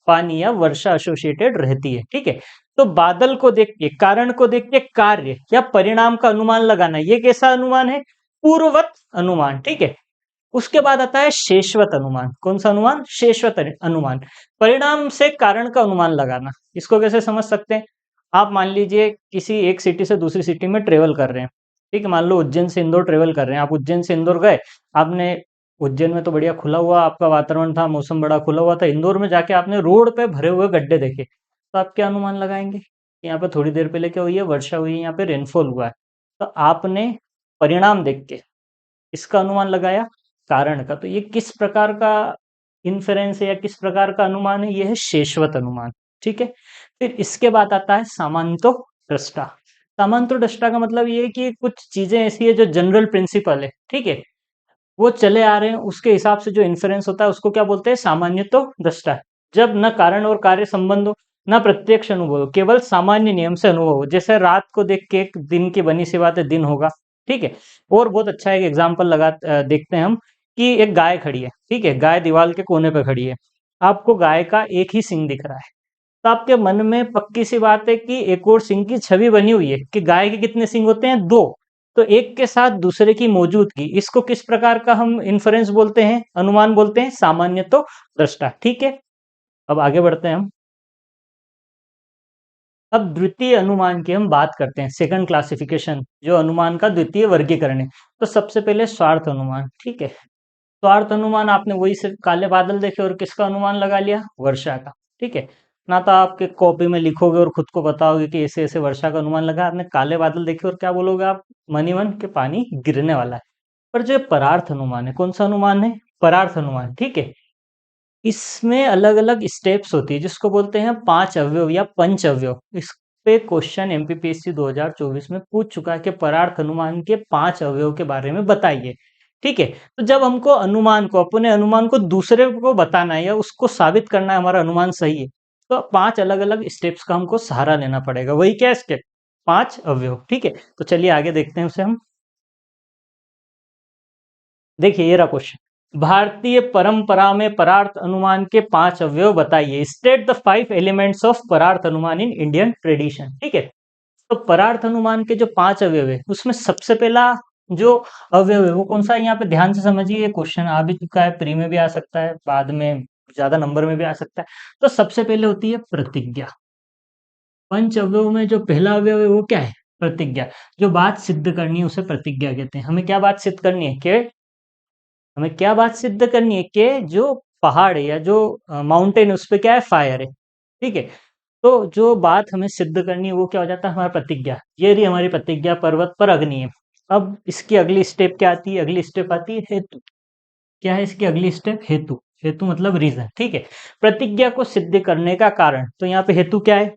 A: पानी या वर्षा एसोसिएटेड रहती है। ठीक है, तो बादल को देख के, कारण को देख के कार्य या परिणाम का अनुमान लगाना, ये कैसा अनुमान है? पूर्ववत अनुमान। ठीक है, उसके बाद आता है शेषवत अनुमान। कौन सा अनुमान? शेषवत अनुमान। परिणाम से कारण का अनुमान लगाना। इसको कैसे समझ सकते हैं? आप मान लीजिए किसी एक सिटी से दूसरी सिटी में ट्रेवल कर रहे हैं। ठीक है, मान लो उज्जैन से इंदौर ट्रेवल कर रहे हैं। आप उज्जैन से इंदौर गए, आपने उज्जैन में तो बढ़िया खुला हुआ आपका वातावरण था, मौसम बड़ा खुला हुआ था। इंदौर में जाके आपने रोड पे भरे हुए गड्ढे देखे, तो आप क्या अनुमान लगाएंगे? यहाँ पे थोड़ी देर पहले क्या हुई है? वर्षा हुई है, यहाँ पे रेनफॉल हुआ है। तो आपने परिणाम देख के इसका अनुमान लगाया, कारण का। तो ये किस प्रकार का इन्फेरेंस है या किस प्रकार का अनुमान है? ये है शेषवत अनुमान। ठीक है, फिर इसके बाद आता है सामान्यतो दृष्टा। सामान्यतो दृष्टा का मतलब ये है कि कुछ चीजें ऐसी है जो जनरल प्रिंसिपल है। ठीक है, वो चले आ रहे हैं, उसके हिसाब से जो इन्फ्लुएंस होता है उसको क्या बोलते हैं? सामान्यतो दृष्टा। जब न कारण और कार्य संबंध हो, न प्रत्यक्ष अनुभव हो, केवल सामान्य नियम से अनुभव हो। जैसे रात को देख के एक दिन की बनी सी बात है, दिन होगा। ठीक है, और बहुत अच्छा एक एग्जाम्पल देखते हैं हम, कि एक गाय खड़ी है। ठीक है, गाय दीवार के कोने पे खड़ी है, आपको गाय का एक ही सिंग दिख रहा है। तो आपके मन में पक्की सी बात है कि एक और सिंह की छवि बनी हुई है कि गाय के कितने सिंह होते हैं? दो। तो एक के साथ दूसरे की मौजूदगी, इसको किस प्रकार का हम इन्फरेंस बोलते हैं? अनुमान बोलते हैं सामान्य तो दृष्टा। ठीक है, अब आगे बढ़ते हैं हम। अब द्वितीय अनुमान की हम बात करते हैं, सेकंड क्लासिफिकेशन, जो अनुमान का द्वितीय वर्गीकरण है। तो सबसे पहले स्वार्थ अनुमान। ठीक है, स्वार्थ अनुमान, आपने वही सिर्फ काले बादल देखे और किसका अनुमान लगा लिया? वर्षा का। ठीक है, ना तो आपके कॉपी में लिखोगे और खुद को बताओगे कि ऐसे ऐसे वर्षा का अनुमान लगा, आपने काले बादल देखे और क्या बोलोगे आप? मन ही मन के पानी गिरने वाला है। पर जो परार्थ अनुमान है, कौन सा अनुमान है? परार्थ अनुमान। ठीक है, इसमें अलग अलग स्टेप्स होती है, जिसको बोलते हैं पांच अवयव या पंच अवयव। इस पे क्वेश्चन एमपीपीएससी 2024 में पूछ चुका है कि परार्थ अनुमान के पांच अवयव के बारे में बताइए। ठीक है, तो जब हमको अनुमान को, अपने अनुमान को दूसरे को बताना है या उसको साबित करना है हमारा अनुमान सही है, तो पांच अलग अलग स्टेप्स का हमको सहारा लेना पड़ेगा। वही क्या स्टेप? पांच अवयव। ठीक है, तो चलिए आगे देखते हैं उसे हम। देखिए ये रहा क्वेश्चन, भारतीय परंपरा में परार्थ अनुमान के पांच अवयव बताइए। State the five elements of parartha anumana in Indian tradition. ठीक है, तो परार्थ अनुमान के जो पांच अवयव है, उसमें सबसे पहला जो अवयव है वो कौन सा है? यहाँ पे ध्यान से समझिए, ये क्वेश्चन आ भी चुका है, प्री में भी आ सकता है, बाद में ज्यादा नंबर में भी आ सकता है। तो सबसे पहले होती है प्रतिज्ञा। पंच अवयव में जो पहला अवयव है वो क्या है? प्रतिज्ञा। जो बात सिद्ध करनी है उसे प्रतिज्ञा कहते हैं। हमें क्या बात सिद्ध करनी है? कि हमें क्या बात सिद्ध करनी है कि जो पहाड़ है या जो माउंटेन, उस पे क्या है, फायर है। ठीक है, तो जो बात हमें सिद्ध करनी है वो क्या हो जाता है, हमारा प्रतिज्ञा। ये रही हमारी प्रतिज्ञा, पर्वत पर अग्नि है। अब इसकी अगली स्टेप क्या आती है, अगली स्टेप आती है हेतु। क्या है इसकी अगली स्टेप, हेतु। हेतु मतलब रीजन। ठीक है, प्रतिज्ञा को सिद्ध करने का कारण, तो यहाँ पे हेतु क्या है,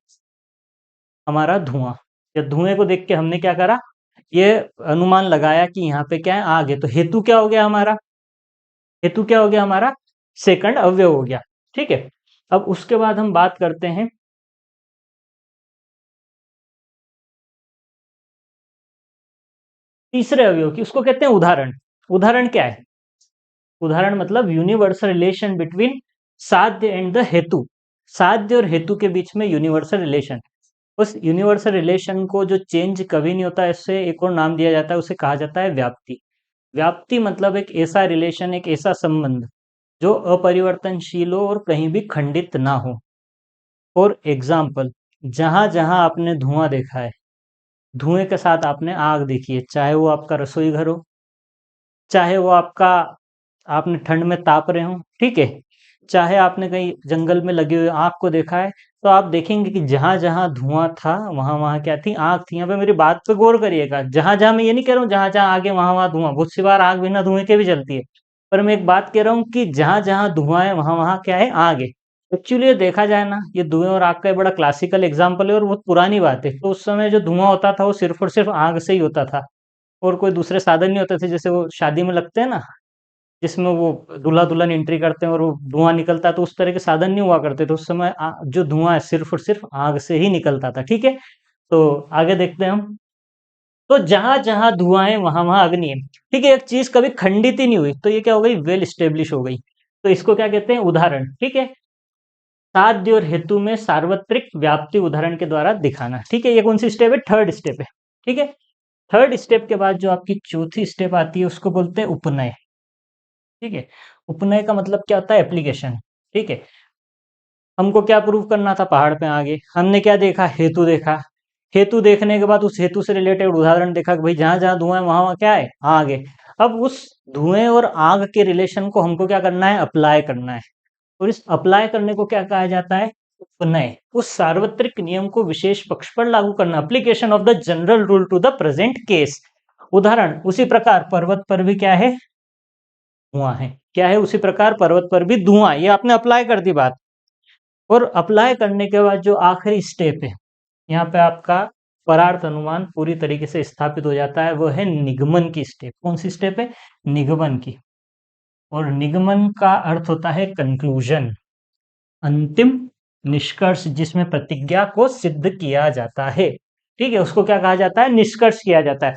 A: हमारा धुआं। या धुएं को देख के हमने क्या करा, ये अनुमान लगाया कि यहाँ पे क्या है, आग है। तो हेतु क्या हो गया हमारा, हेतु क्या हो गया हमारा, सेकंड अवयव हो गया। ठीक है, अब उसके बाद हम बात करते हैं तीसरे अवयव की, उसको कहते हैं उदाहरण। उदाहरण क्या है, उदाहरण मतलब यूनिवर्सल रिलेशन बिटवीन साध्य एंड द हेतु। साध्य और हेतु के बीच में यूनिवर्सल रिलेशन। उस यूनिवर्सल रिलेशन को जो चेंज कभी नहीं होता, इससे एक और नाम दिया जाता है, उसे कहा जाता है व्याप्ति। व्याप्ति मतलब एक ऐसा रिलेशन, एक ऐसा संबंध जो अपरिवर्तनशील हो और कहीं भी खंडित ना हो। फॉर एग्जाम्पल, जहां जहां आपने धुआं देखा है, धुएं के साथ आपने आग देखी है, चाहे वो आपका रसोई घर हो, चाहे वो आपका, आपने ठंड में ताप रहे हो, ठीक है, चाहे आपने कहीं जंगल में लगे हुए आग को देखा है, तो आप देखेंगे कि जहां जहां धुआं था वहां वहां क्या थी, आग थी। यहाँ पे मेरी बात पे गौर करिएगा, जहां जहां, मैं ये नहीं कह रहा हूँ जहां जहां आगे वहां वहां धुआं, बहुत सी बार आग बिना धुएं के भी जलती है, पर मैं एक बात कह रहा हूँ कि जहां जहां धुआं है वहां वहां क्या है, आग है। एक्चुअली ये देखा जाए ना, ये धुएं और आग का एक बड़ा क्लासिकल एग्जाम्पल है और बहुत पुरानी बात है। तो उस समय जो धुआं होता था वो सिर्फ और सिर्फ आग से ही होता था, और कोई दूसरे साधन नहीं होते थे। जैसे वो शादी में लगते हैं ना, जिसमें वो दूल्हा दुल्हन एंट्री करते हैं और वो धुआं निकलता है, तो उस तरह के साधन नहीं हुआ करते थे उस समय। जो धुआं है सिर्फ और सिर्फ आग से ही निकलता था। ठीक है, तो आगे देखते हैं हम। तो जहां जहां धुआं है वहां वहां अग्नि है। ठीक है, एक चीज कभी खंडित ही नहीं हुई, तो ये क्या हो गई, वेल स्टेब्लिश हो गई। तो इसको क्या कहते हैं, उदाहरण। ठीक है, साध्य और हेतु में सार्वत्रिक व्याप्ति उदाहरण के द्वारा दिखाना। ठीक है, ये कौन सी स्टेप है, थर्ड स्टेप है। ठीक है, थर्ड स्टेप के बाद जो आपकी चौथी स्टेप आती है उसको बोलते हैं उपनय। ठीक है, उपनय का मतलब क्या होता है, एप्लीकेशन। ठीक है, हमको क्या प्रूव करना था, पहाड़ पे आगे हमने क्या देखा, हेतु देखा। हेतु देखने के बाद उस हेतु से रिलेटेड उदाहरण देखा कि भाई जहां जहां धुआं है वहां वहां क्या है, आग है। अब उस धुएं और आग के रिलेशन को हमको क्या करना है, अप्लाई करना है। और इस अप्लाई करने को क्या कहा जाता है, उपनय। उस सार्वत्रिक नियम को विशेष पक्ष पर लागू करना, application of the general rule to the present case. उदाहरण, उसी प्रकार पर्वत पर भी क्या है, धुआं है। क्या है, उसी प्रकार पर्वत पर भी धुआं, ये आपने अप्लाई कर दी बात। और अप्लाई करने के बाद जो आखिरी स्टेप है, यहाँ पे आपका परार्थ अनुमान पूरी तरीके से स्थापित हो जाता है, वो है निगमन की स्टेप। कौन सी स्टेप है, निगमन की। और निगमन का अर्थ होता है कंक्लूजन, अंतिम निष्कर्ष, जिसमें प्रतिज्ञा को सिद्ध किया जाता है। ठीक है, उसको क्या कहा जाता है, निष्कर्ष किया जाता है।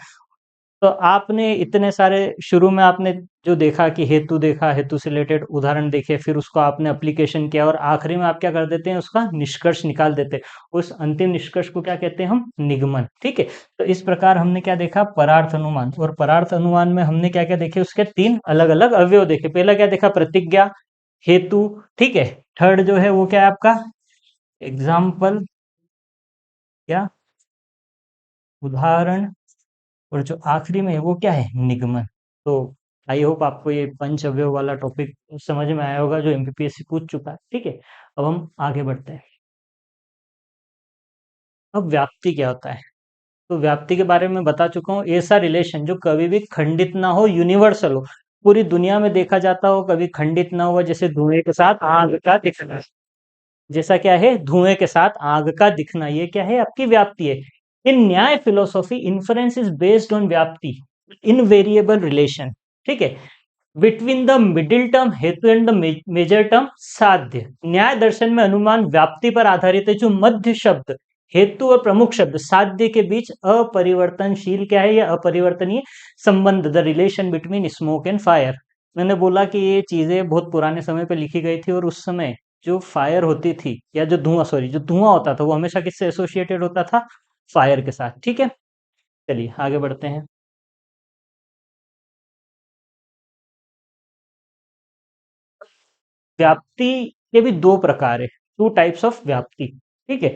A: तो आपने इतने सारे, शुरू में आपने जो देखा कि हेतु देखा, हेतु से रिलेटेड उदाहरण देखे, फिर उसको आपने एप्लीकेशन किया, और आखिरी में आप क्या कर देते हैं, उसका निष्कर्ष निकाल देते हैं। उस अंतिम निष्कर्ष को क्या कहते हैं हम, निगमन। ठीक है, तो इस प्रकार हमने क्या देखा, परार्थ अनुमान। और परार्थ अनुमान में हमने क्या क्या देखे, उसके तीन अलग अलग अवयव देखे। पहला क्या देखा, प्रतिज्ञा, हेतु। ठीक है, थर्ड जो है वो क्या है आपका, एग्जाम्पल, क्या, उदाहरण। और जो आखिरी में है वो क्या है, निगमन। तो आई होप आपको ये पंच अवयव वाला टॉपिक समझ में आया होगा, जो एमपीपीएससी पूछ चुका है। ठीक है, अब हम आगे बढ़ते हैं। अब व्याप्ति क्या होता है, तो व्याप्ति के बारे में बता चुका हूँ, ऐसा रिलेशन जो कभी भी खंडित ना हो, यूनिवर्सल हो, पूरी दुनिया में देखा जाता हो, कभी खंडित ना हुआ। जैसे धुएं के साथ आग का दिखना, जैसा क्या है, धुएं के साथ आग का दिखना, ये क्या है, आपकी व्याप्ति है। इन न्याय philosophy, inference is based on व्याप्ति, इनवेरिएबल रिलेशन। ठीक है, बिटवीन द मिडिल टर्म हेतु एंड द मेजर टर्म साध्य। न्याय दर्शन में अनुमान व्याप्ति पर आधारित है, जो मध्य शब्द हेतु और प्रमुख शब्द साध्य के बीच अपरिवर्तनशील क्या है, या अपरिवर्तनीय संबंध, the relation between smoke and fire. मैंने बोला कि ये चीजें बहुत पुराने समय पे लिखी गई थी, और उस समय जो फायर होती थी, या जो धुआं, सॉरी, जो धुआं होता था वो हमेशा किससे एसोसिएटेड होता था, फायर के साथ। ठीक है, चलिए आगे बढ़ते हैं। व्याप्ति के भी दो प्रकार है, टू टाइप्स ऑफ व्याप्ति। ठीक है,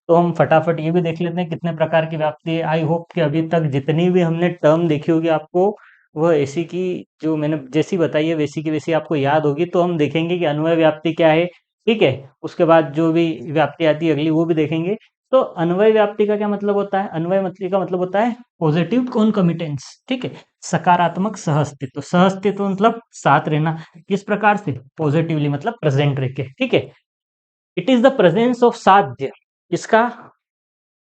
A: तो हम फटाफट ये भी देख लेते हैं कितने प्रकार की व्याप्ति है। आई होप कि अभी तक जितनी भी हमने टर्म देखी होगी आपको वह ऐसी की जो मैंने जैसी बताई है वैसी की वैसी आपको याद होगी, तो हम देखेंगे कि अन्वय व्याप्ति क्या है, ठीक है? उसके बाद जो भी व्याप्ति आती है अगली वो भी देखेंगे। तो अन्वय व्याप्ति का क्या मतलब होता है? अन्वय व्याप्ति का मतलब होता है पॉजिटिव कॉन्कमिटेंस, ठीक है? सकारात्मक सहअस्तित्व। सहअस्तित्व मतलब साथ रहना। किस प्रकार से? पॉजिटिवली मतलब प्रेजेंट रह के, ठीक है? It is the presence of साध्य। इसका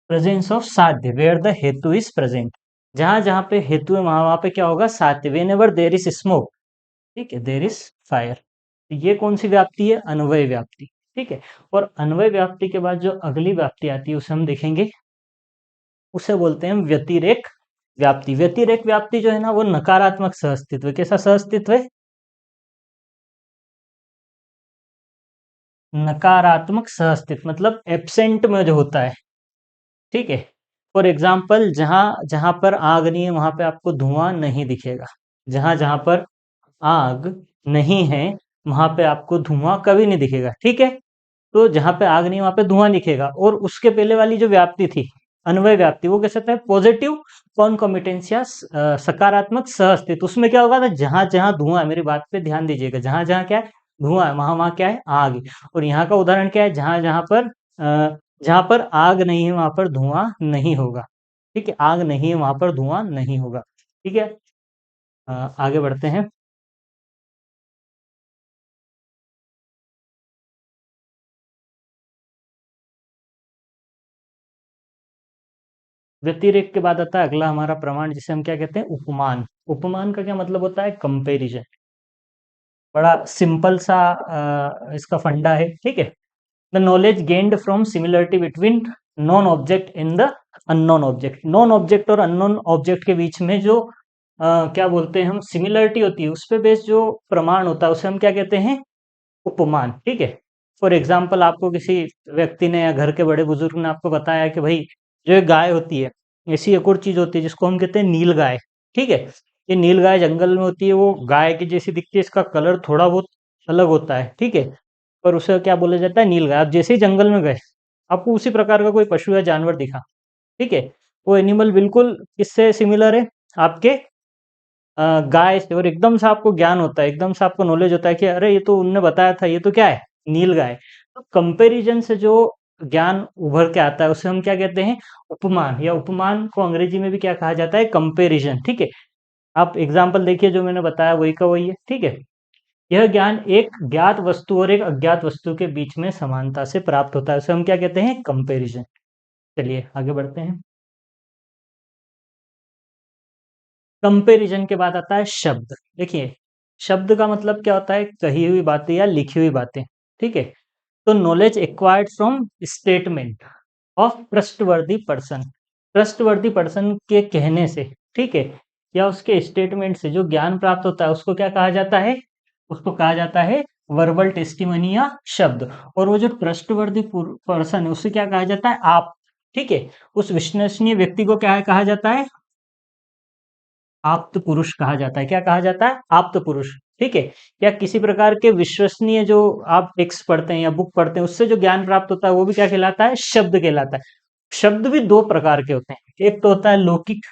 A: प्रेजेंस ऑफ साध्य, वेयर द हेतु इज प्रेजेंट। जहां जहां पे हेतु है वहां वहां पे क्या होगा? साध्य। When ever there is smoke, ठीक है, देर इज फायर। ये कौन सी व्याप्ति है? अन्वय व्याप्ति, ठीक है। और अन्वय व्याप्ति के बाद जो अगली व्याप्ति आती है उसे हम देखेंगे, उसे बोलते हैं व्यतिरेक व्याप्ति। व्यतिरेक व्याप्ति जो है ना वो नकारात्मक सहअस्तित्व। कैसा सहअस्तित्व है? नकारात्मक सहअस्तित्व मतलब एब्सेंट में जो होता है, ठीक है। फॉर एग्जाम्पल जहां जहां पर आग नहीं है वहां पे आपको धुआं नहीं दिखेगा। जहां जहां पर आग नहीं है वहां पे आपको धुआं कभी नहीं दिखेगा, ठीक है। तो जहां पे आग नहीं वहां पे धुआं दिखेगा। और उसके पहले वाली जो व्याप्ति थी अन्वय व्याप्ति, वो कैसे था? पॉजिटिव कॉन्कॉमिटेंस या सकारात्मक सहअस्तित्व। उसमें क्या होगा? जहां जहां धुआं है, मेरी बात पे ध्यान दीजिएगा, जहां जहां क्या है? धुआं है, वहां वहां क्या है? आग है। और यहाँ का उदाहरण क्या है? जहां जहां पर आग नहीं है वहां पर धुआं नहीं होगा, ठीक है। आग नहीं है वहां पर धुआं नहीं होगा, ठीक है। आगे बढ़ते हैं। व्यतिरेक के बाद आता है अगला हमारा प्रमाण, जिसे हम क्या कहते हैं? उपमान। उपमान का क्या मतलब होता है? कंपैरिजन। बड़ा सिंपल सा इसका फंडा है, ठीक है। The knowledge gained from similarity between non object in the unknown object. Non object और अननोन ऑब्जेक्ट के बीच में जो क्या बोलते हैं हम, सिमिलरिटी होती है, उस पे बेस्ड जो प्रमाण होता है उसे हम क्या कहते हैं? उपमान, ठीक है। फॉर एग्जाम्पल आपको किसी व्यक्ति ने या घर के बड़े बुजुर्ग ने आपको बताया कि भाई जो एक गाय होती है, ऐसी एक और चीज होती है जिसको हम कहते हैं नील गाय, ठीक है। ये नील गाय जंगल में होती है, वो गाय की जैसी दिखती है, इसका कलर थोड़ा बहुत अलग होता है, ठीक है। पर उसे क्या बोला जाता है? नील गाय। आप जैसे ही जंगल में गए, आपको उसी प्रकार का कोई पशु या जानवर दिखा, ठीक है, वो एनिमल बिल्कुल किससे सिमिलर है? आपके गाय से। और एकदम से आपको ज्ञान होता है, एकदम से आपको नॉलेज होता है कि अरे ये तो उनने बताया था, ये तो क्या है? नील गाय। तो कंपैरिजन से जो ज्ञान उभर के आता है उसे हम क्या कहते हैं? उपमान। या उपमान को अंग्रेजी में भी क्या कहा जाता है? कंपैरिजन, ठीक है। आप एग्जाम्पल देखिए, जो मैंने बताया वही का वही है, ठीक है। यह ज्ञान एक ज्ञात वस्तु और एक अज्ञात वस्तु के बीच में समानता से प्राप्त होता है, उसे हम क्या कहते हैं? कंपैरिजन। चलिए आगे बढ़ते हैं। कंपैरिजन के बाद आता है शब्द। देखिए, शब्द का मतलब क्या होता है? कही हुई बातें या लिखी हुई बातें, ठीक है। तो knowledge acquired from statement of trustworthy person. Trustworthy person के कहने से, ठीक है, या उसके स्टेटमेंट से जो ज्ञान प्राप्त होता है उसको क्या कहा जाता है? उसको कहा जाता है वर्बल टेस्टिमनी या शब्द। और वो जो ट्रस्टवर्दी पर्सन है उसे क्या कहा जाता है? आप, ठीक है। उस विश्वसनीय व्यक्ति को क्या कहा जाता है? आप्त पुरुष कहा जाता है। क्या कहा जाता है? आप्त पुरुष, ठीक है। या किसी प्रकार के विश्वसनीय जो आप टेक्स्ट पढ़ते हैं या बुक पढ़ते हैं उससे जो ज्ञान प्राप्त होता है वो भी क्या कहलाता है? शब्द कहलाता है। शब्द भी दो प्रकार के होते हैं, एक तो होता है लौकिक,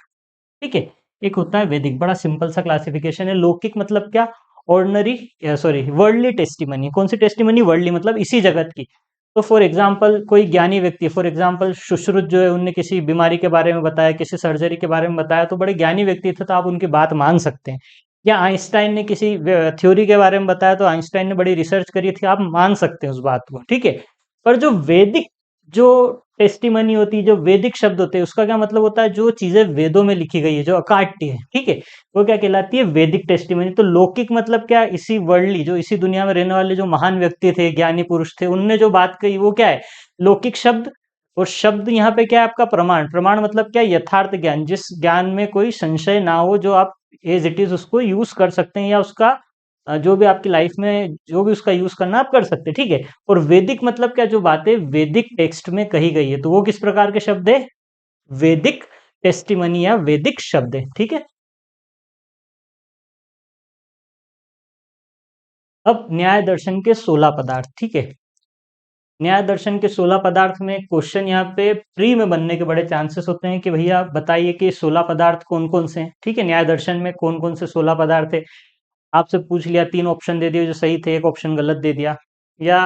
A: ठीक है, एक होता है वैदिक। बड़ा सिंपल सा क्लासिफिकेशन है। लौकिक मतलब क्या? Ordinary, sorry, worldly testimony. कौन सी टेस्टिमनी? वर्ल्डली मतलब इसी जगत की। तो फॉर एग्जाम्पल कोई ज्ञानी व्यक्ति, फॉर एग्जाम्पल सुश्रुत जो है, उनने किसी बीमारी के बारे में बताया, किसी सर्जरी के बारे में बताया, तो बड़े ज्ञानी व्यक्ति थे, तो आप उनकी बात मान सकते हैं। या आइंस्टाइन ने किसी थ्योरी के बारे में बताया, तो आइंस्टाइन ने बड़ी रिसर्च करी थी, आप मान सकते हैं उस बात को, ठीक है। पर जो वैदिक जो टेस्टिमनी होती है, जो वैदिक शब्द होते हैं, उसका क्या मतलब होता है? जो चीजें वेदों में लिखी गई है, जो अकाट्य है, ठीक है, वो क्या कहलाती है? वैदिक टेस्टिमनी। तो लौकिक मतलब क्या? इसी वर्ल्डली, जो इसी दुनिया में रहने वाले जो महान व्यक्ति थे, ज्ञानी पुरुष थे, उनने जो बात कही वो क्या है? लौकिक शब्द। और शब्द यहाँ पे क्या है? आपका प्रमाण। प्रमाण मतलब क्या? यथार्थ ज्ञान, जिस ज्ञान में कोई संशय ना हो, जो आप एज इट इज उसको यूज कर सकते हैं, या उसका जो भी आपकी लाइफ में जो भी उसका यूज करना आप कर सकते हैं, ठीक है। और वैदिक मतलब क्या? जो बातें वैदिक टेक्स्ट में कही गई है, तो वो किस प्रकार के शब्द है? वैदिक टेस्टिमनी या वैदिक शब्द है, ठीक है। अब न्याय दर्शन के 16 पदार्थ, ठीक है। न्याय दर्शन के 16 पदार्थ में क्वेश्चन यहाँ पे प्री में बनने के बड़े चांसेस होते हैं कि भैया बताइए कि 16 पदार्थ कौन कौन से हैं। ठीक है, न्याय दर्शन में कौन कौन से 16 पदार्थ है, आपसे पूछ लिया, 3 ऑप्शन दे दिए जो सही थे, एक ऑप्शन गलत दे दिया, या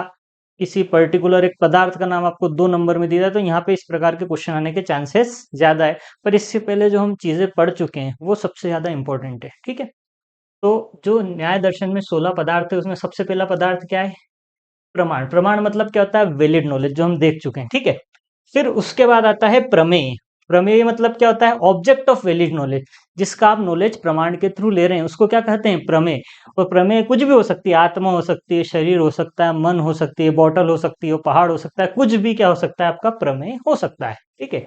A: किसी पर्टिकुलर एक पदार्थ का नाम आपको 2 नंबर में दिया, तो यहाँ पे इस प्रकार के क्वेश्चन आने के चांसेस ज्यादा है। पर इससे पहले जो हम चीजें पढ़ चुके हैं वो सबसे ज्यादा इंपॉर्टेंट है। ठीक है, तो जो न्याय दर्शन में 16 पदार्थ है उसमें सबसे पहला पदार्थ क्या है? प्रमाण। प्रमाण मतलब क्या होता है? वैलिड नॉलेज, जो हम देख चुके हैं। ठीक है, फिर उसके बाद आता है प्रमेय। प्रमेय मतलब क्या होता है? ऑब्जेक्ट ऑफ वैलिड नॉलेज, जिसका आप नॉलेज प्रमाण के थ्रू ले रहे हैं उसको क्या कहते हैं? प्रमेय। और प्रमेय कुछ भी हो सकती है, आत्मा हो सकती है, शरीर हो सकता है, मन हो सकती है, बॉटल हो सकती है, पहाड़ हो सकता है, कुछ भी क्या हो सकता है? आपका प्रमेय हो सकता है। ठीक है,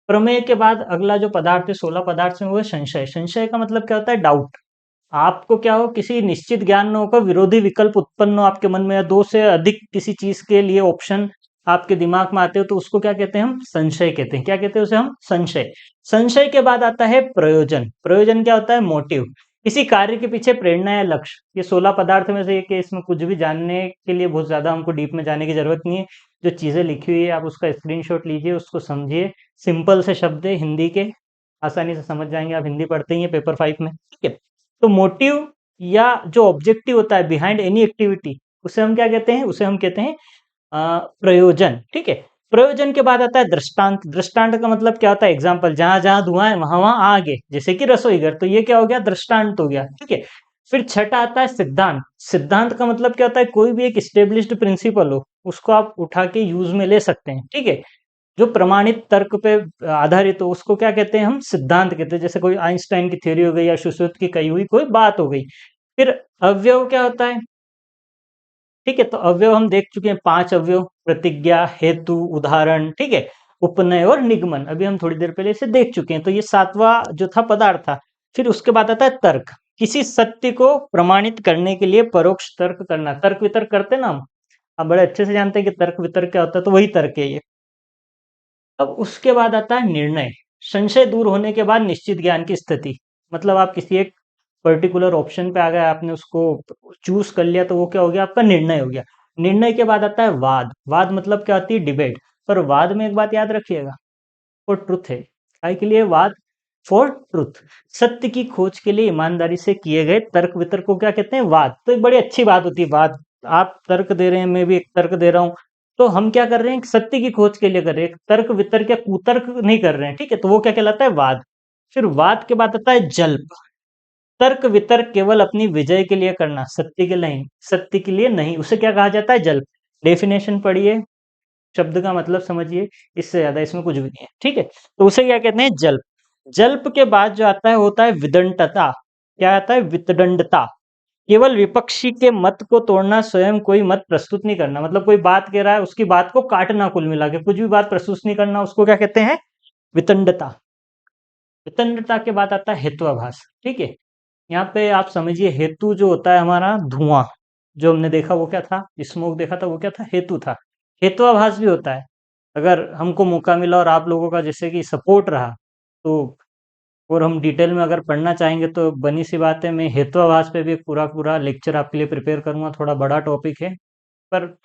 A: प्रमेय के बाद अगला जो पदार्थ है 16 पदार्थ में, वो है संशय। संशय का मतलब क्या होता है? डाउट। आपको क्या हो, किसी निश्चित ज्ञान न होकर विरोधी विकल्प उत्पन्न हो आपके मन में, या दो से अधिक किसी चीज के लिए ऑप्शन आपके दिमाग में आते हो, तो उसको क्या कहते हैं? हम संशय कहते हैं। क्या कहते हैं उसे? हम संशय। संशय के बाद आता है प्रयोजन। प्रयोजन क्या होता है? मोटिव। किसी कार्य के पीछे प्रेरणा या लक्ष्य। ये 16 पदार्थ में से एक है, इसमें कुछ भी जानने के लिए बहुत ज्यादा हमको डीप में जाने की जरूरत नहीं है। जो चीजें लिखी हुई है आप उसका स्क्रीनशॉट लीजिए, उसको समझिए। सिंपल से शब्द है हिंदी के, आसानी से समझ जाएंगे, आप हिंदी पढ़ते ही हैं पेपर 5 में। ठीक है, तो मोटिव या जो ऑब्जेक्टिव होता है बिहाइंड एनी एक्टिविटी, उसे हम क्या कहते हैं? उसे हम कहते हैं प्रयोजन। ठीक है, प्रयोजन के बाद आता है दृष्टांत। दृष्टांत का मतलब क्या होता है? एग्जाम्पल। जहां जहां धुआं है वहां वहां आगे, जैसे कि रसोई घर, तो ये क्या हो गया? दृष्टांत हो गया। ठीक है, फिर छठा आता है सिद्धांत। सिद्धांत का मतलब क्या होता है? कोई भी एक स्टेब्लिश्ड प्रिंसिपल हो, उसको आप उठा के यूज में ले सकते हैं। ठीक है, जो प्रमाणित तर्क पे आधारित हो उसको क्या कहते हैं? हम सिद्धांत कहते हैं। जैसे कोई आइंस्टाइन की थ्योरी हो गई, या सुश्रुत की कही हुई कोई बात हो गई। फिर अवयव क्या होता है? ठीक है, तो अवयव हम देख चुके हैं, 5 अवयव: प्रतिज्ञा, हेतु, उदाहरण, ठीक है, उपनय और निगमन। अभी हम थोड़ी देर पहले इसे देख चुके हैं, तो ये 7वां जो था पदार्थ था। फिर उसके बाद आता है तर्क। किसी सत्य को प्रमाणित करने के लिए परोक्ष तर्क करना। तर्क वितर्क करते हैं ना हम, आप बड़े अच्छे से जानते हैं कि तर्क वितर्क क्या होता है, तो वही तर्क है ये। अब उसके बाद आता है निर्णय। संशय दूर होने के बाद निश्चित ज्ञान की स्थिति। मतलब आप किसी एक पर्टिकुलर ऑप्शन पे आ गए, आपने उसको चूज कर लिया, तो वो क्या हो गया? आपका निर्णय हो गया। निर्णय के बाद आता है वाद। वाद मतलब क्या होती है? डिबेट। पर वाद में एक बात याद रखिएगा, फॉर ट्रुथ है। काय के लिए वाद? For truth. सत्य की खोज के लिए ईमानदारी से किए गए तर्क वितर्क को क्या कहते हैं? वाद। तो एक बड़ी अच्छी बात होती है वाद। आप तर्क दे रहे हैं, मैं भी एक तर्क दे रहा हूं, तो हम क्या कर रहे हैं? सत्य की खोज के लिए कर रहे हैं, तर्क वितर्क या कुतर्क नहीं कर रहे हैं। ठीक है, तो वो क्या कहलाता है? वाद। फिर वाद के बाद आता है जल्प। तर्क वितर्क केवल अपनी विजय के लिए करना, सत्य के लिए, सत्य के लिए नहीं, उसे क्या कहा जाता है? जल्प। डेफिनेशन पढ़िए, शब्द का मतलब समझिए, इससे ज्यादा इसमें कुछ भी नहीं है। ठीक है, तो उसे क्या कहते हैं? जल्प। जल्प के बाद जो आता है होता है विदंडता। क्या आता है? वितदंडता। केवल विपक्षी के मत को तोड़ना, स्वयं कोई मत प्रस्तुत नहीं करना। मतलब कोई बात कह रहा है, उसकी बात को काटना, कुल मिला के कुछ भी बात प्रस्तुत नहीं करना, उसको क्या कहते हैं? वितंडता। वितंडता के बाद आता है हेत्वाभास। ठीक है, यहाँ पे आप समझिए, हेतु जो होता है हमारा धुआं, जो हमने देखा वो क्या था? स्मोक देखा था, वो क्या था? हेतु था। हेत्वाभास भी होता है। अगर हमको मौका मिला और आप लोगों का जैसे कि सपोर्ट रहा, तो और हम डिटेल में अगर पढ़ना चाहेंगे, तो बनी सी बात है, मैं हेत्वाभास पे भी एक पूरा पूरा लेक्चर आपके लिए प्रिपेयर करूंगा। थोड़ा बड़ा टॉपिक है, पर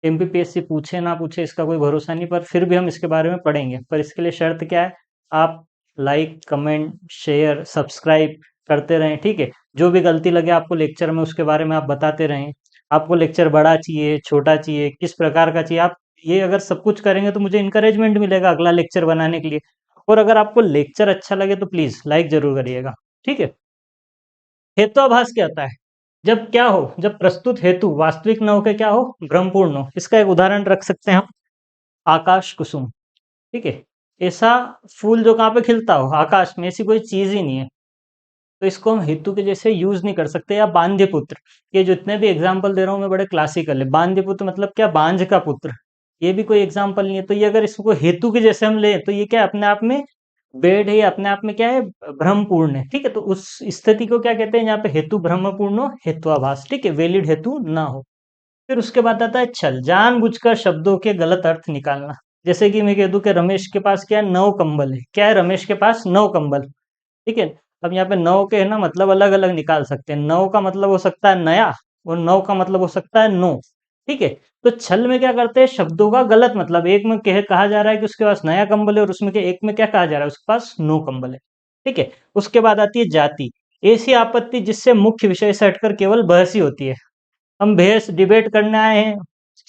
A: एमपीपीएससी पूछे ना पूछे इसका कोई भरोसा नहीं, पर फिर भी हम इसके बारे में पढ़ेंगे। पर इसके लिए शर्त क्या है? आप लाइक, कमेंट, शेयर, सब्सक्राइब करते रहें। ठीक है, जो भी गलती लगे आपको लेक्चर में उसके बारे में आप बताते रहें। आपको लेक्चर बड़ा चाहिए, छोटा चाहिए, किस प्रकार का चाहिए, आप ये अगर सब कुछ करेंगे तो मुझे इंकरेजमेंट मिलेगा अगला लेक्चर बनाने के लिए। और अगर आपको लेक्चर अच्छा लगे तो प्लीज लाइक जरूर करिएगा। ठीक है, हेत्वाभास क्या होता है? जब क्या हो? जब प्रस्तुत हेतु वास्तविक न होकर क्या हो? भ्रमपूर्ण हो। इसका एक उदाहरण रख सकते हैं हम, आकाश कुसुम। ठीक है, ऐसा फूल जो कहाँ पे खिलता हो? आकाश में। ऐसी कोई चीज ही नहीं है, तो इसको हम हेतु के जैसे यूज नहीं कर सकते। या बांध्य पुत्र, ये जितने भी एग्जाम्पल दे रहा हूँ मैं बड़े क्लासिकल है। बांध्य पुत्र मतलब क्या? बांझ का पुत्र, ये भी कोई एग्जाम्पल नहीं है। तो ये अगर इसको हेतु के जैसे हम ले, तो ये क्या अपने आप में बेड है, अपने आप में क्या है? भ्रमपूर्ण है। ठीक है, तो उस स्थिति को क्या कहते हैं? यहाँ पे हेतु भ्रमपूर्ण हो, हेत्वाभास। ठीक है, वैलिड हेतु ना हो। फिर उसके बाद आता है छल। जानबूझकर शब्दों के गलत अर्थ निकालना। जैसे कि मैं कह दूं कि रमेश के पास क्या है? 9 कंबल है। क्या है? रमेश के पास 9 कंबल। ठीक है, अब यहाँ पे 9 के है ना मतलब अलग अलग निकाल सकते हैं। 9 का मतलब हो सकता है नया, और 9 का मतलब हो सकता है नो। ठीक है। तो छल में क्या करते हैं, शब्दों का गलत मतलब, एक में कहा जा रहा है कि उसके पास नया कंबल है और उसमें एक में क्या कहा जा रहा है, उसके पास नो कंबल है। ठीक है। उसके बाद आती है जाति। ऐसी आपत्ति जिससे मुख्य विषय से हटकर केवल बहस ही होती है। हम बहस डिबेट करने आए हैं,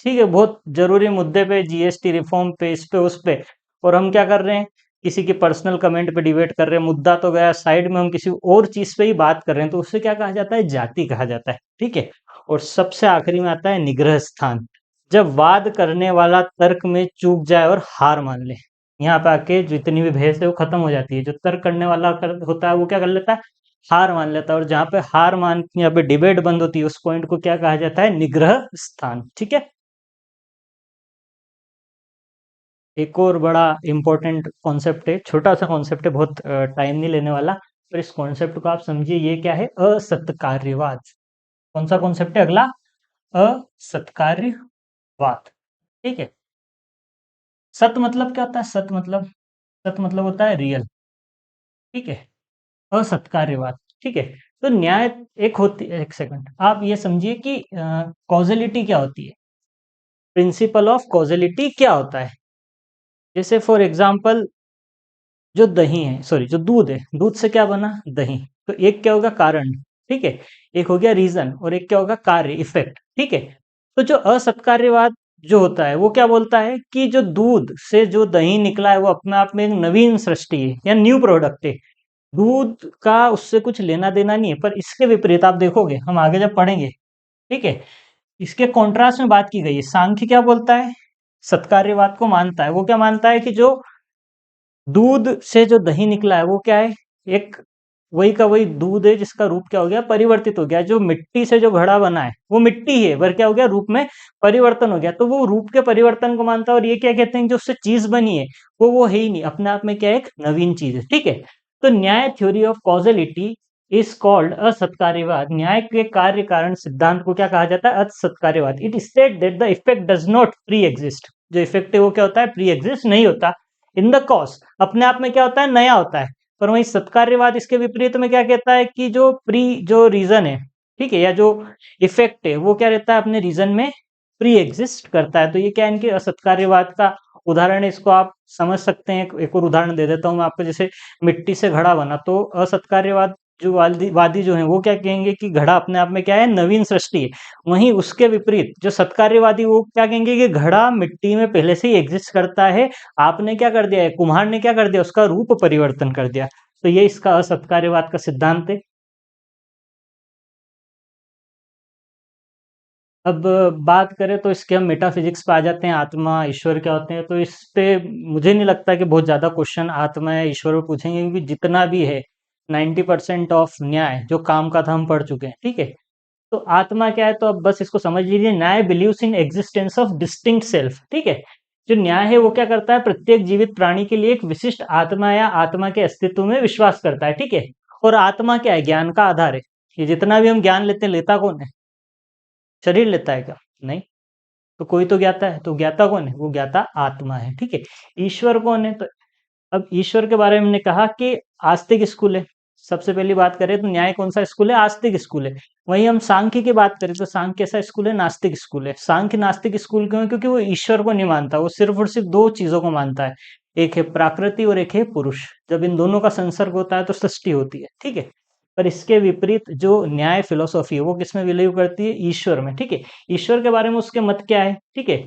A: ठीक है, बहुत जरूरी मुद्दे पे, जीएसटी रिफॉर्म पे, इस पे उस पे, और हम क्या कर रहे हैं, किसी की पर्सनल कमेंट पे डिबेट कर रहे हैं, मुद्दा तो गया साइड में, हम किसी और चीज पे ही बात कर रहे हैं, तो उससे क्या कहा जाता है, जाति कहा जाता है। ठीक है। और सबसे आखिरी में आता है निग्रह स्थान। जब वाद करने वाला तर्क में चूक जाए और हार मान ले, यहाँ पे आके जितनी भी बहस है वो खत्म हो जाती है। जो तर्क करने वाला होता है वो क्या कर लेता है, हार मान लेता है, और जहां पे हार मान, यहाँ पे डिबेट बंद होती है, उस पॉइंट को क्या कहा जाता है, निग्रह स्थान। ठीक है। एक और बड़ा इंपॉर्टेंट कॉन्सेप्ट है, छोटा सा कॉन्सेप्ट है, बहुत टाइम नहीं लेने वाला, पर इस कॉन्सेप्ट को आप समझिए। ये क्या है, असत्कार्यवाद। कौन सा कॉन्सेप्ट है अगला, असत्कार्यवाद। ठीक है। सत मतलब क्या होता है, सत मतलब होता है रियल। ठीक है। असत्कार्यवाद। ठीक है। तो न्याय एक होती, एक सेकंड, आप ये समझिए कि कॉजेलिटी क्या होती है, प्रिंसिपल ऑफ कॉजेलिटी क्या होता है। जैसे फॉर एग्जांपल, जो दही है, सॉरी, जो दूध है, दूध से क्या बना, दही। तो एक क्या होगा, कारण। ठीक है। एक हो गया रीजन, और एक क्या होगा, कार्य, इफेक्ट। ठीक है। तो जो असत्कार्यवाद जो होता है वो क्या बोलता है कि जो दूध से जो दही निकला है वो अपने आप में एक नवीन सृष्टि है या न्यू प्रोडक्ट है। दूध का उससे कुछ लेना देना नहीं है। पर इसके विपरीत आप देखोगे, हम आगे जब पढ़ेंगे, ठीक है, इसके कॉन्ट्रास्ट में बात की गई है। सांख्य क्या बोलता है, सत्कार्यवाद को मानता है। वो क्या मानता है कि जो दूध से जो दही निकला है वो क्या है, एक वही का वही दूध है जिसका रूप क्या हो गया, परिवर्तित हो गया। जो मिट्टी से जो घड़ा बना है वो मिट्टी ही है, पर क्या हो गया, रूप में परिवर्तन हो गया। तो वो रूप के परिवर्तन को मानता है। और ये क्या कहते हैं, जो उससे चीज बनी है वो है ही नहीं, अपने आप में क्या है, एक नवीन चीज है। ठीक है। तो Nyaya, theory of causality is called asatkaryavada. Nyaya के कार्य कारण सिद्धांत को क्या कहा जाता है, asatkaryavada. It state that the effect does not preexist. जो इफेक्ट है वो क्या होता है, प्री एग्जिस्ट नहीं होता। इन द कॉज, अपने आप में क्या होता है, नया होता है। पर वहीं सत्कार्यवाद इसके विपरीत में क्या कहता है कि जो रीजन है, ठीक है, या जो इफेक्ट है वो क्या रहता है, अपने रीजन में प्री एग्जिस्ट करता है। तो ये क्या है, इनके असत्कार्यवाद का उदाहरण है। इसको आप समझ सकते हैं। एक और उदाहरण दे देता हूं मैं आपको। जैसे मिट्टी से घड़ा बना, तो असत्कार्यवाद जो वादी जो है वो क्या कहेंगे कि घड़ा अपने आप में क्या है, नवीन सृष्टि है। वहीं उसके विपरीत जो सत्कार्यवादी वो क्या कहेंगे कि घड़ा मिट्टी में पहले से ही एग्जिस्ट करता है, आपने क्या कर दिया है, कुम्हार ने क्या कर दिया, उसका रूप परिवर्तन कर दिया। तो ये इसका असत्कार्यवाद का सिद्धांत है। अब बात करें तो इसके हम मेटाफिजिक्स पे आ जाते हैं, आत्मा ईश्वर क्या होते हैं। तो इस पे मुझे नहीं लगता कि बहुत ज़्यादा क्वेश्चन आत्मा या ईश्वर पे पूछेंगे, क्योंकि जितना भी है 90% ऑफ न्याय जो काम का था हम पढ़ चुके हैं। ठीक है। तो आत्मा क्या है, तो अब बस इसको समझ लीजिए, न्याय believes in existence of distinct self. ठीक है। जो न्याय है वो क्या करता है, प्रत्येक जीवित प्राणी के लिए एक विशिष्ट आत्मा या आत्मा के अस्तित्व में विश्वास करता है। ठीक है। और आत्मा क्या है, ज्ञान का आधार है। ये जितना भी हम ज्ञान लेते हैं, लेता कौन है, शरीर लेता है क्या, नहीं। तो कोई तो ज्ञाता है, तो ज्ञाता कौन है, वो ज्ञाता आत्मा है। ठीक है। ईश्वर कौन है, तो अब ईश्वर के बारे में हमने कहा कि आस्तिक स्कूल है। सबसे पहली बात करें तो न्याय कौन सा स्कूल है, आस्तिक स्कूल है। वहीं हम सांख्य की बात करें तो सांख्य कैसा स्कूल है, नास्तिक स्कूल है। सांख्य नास्तिक स्कूल क्यों है, क्योंकि वो ईश्वर को नहीं मानता, वो सिर्फ और सिर्फ दो चीजों को मानता है, एक है प्रकृति और एक है पुरुष। जब इन दोनों का संसर्ग होता है तो सृष्टि होती है। ठीक है। पर इसके विपरीत जो न्याय फिलोसॉफी है वो किसमें बिलीव करती है, ईश्वर में। ठीक है। ईश्वर के बारे में उसके मत क्या है, ठीक है।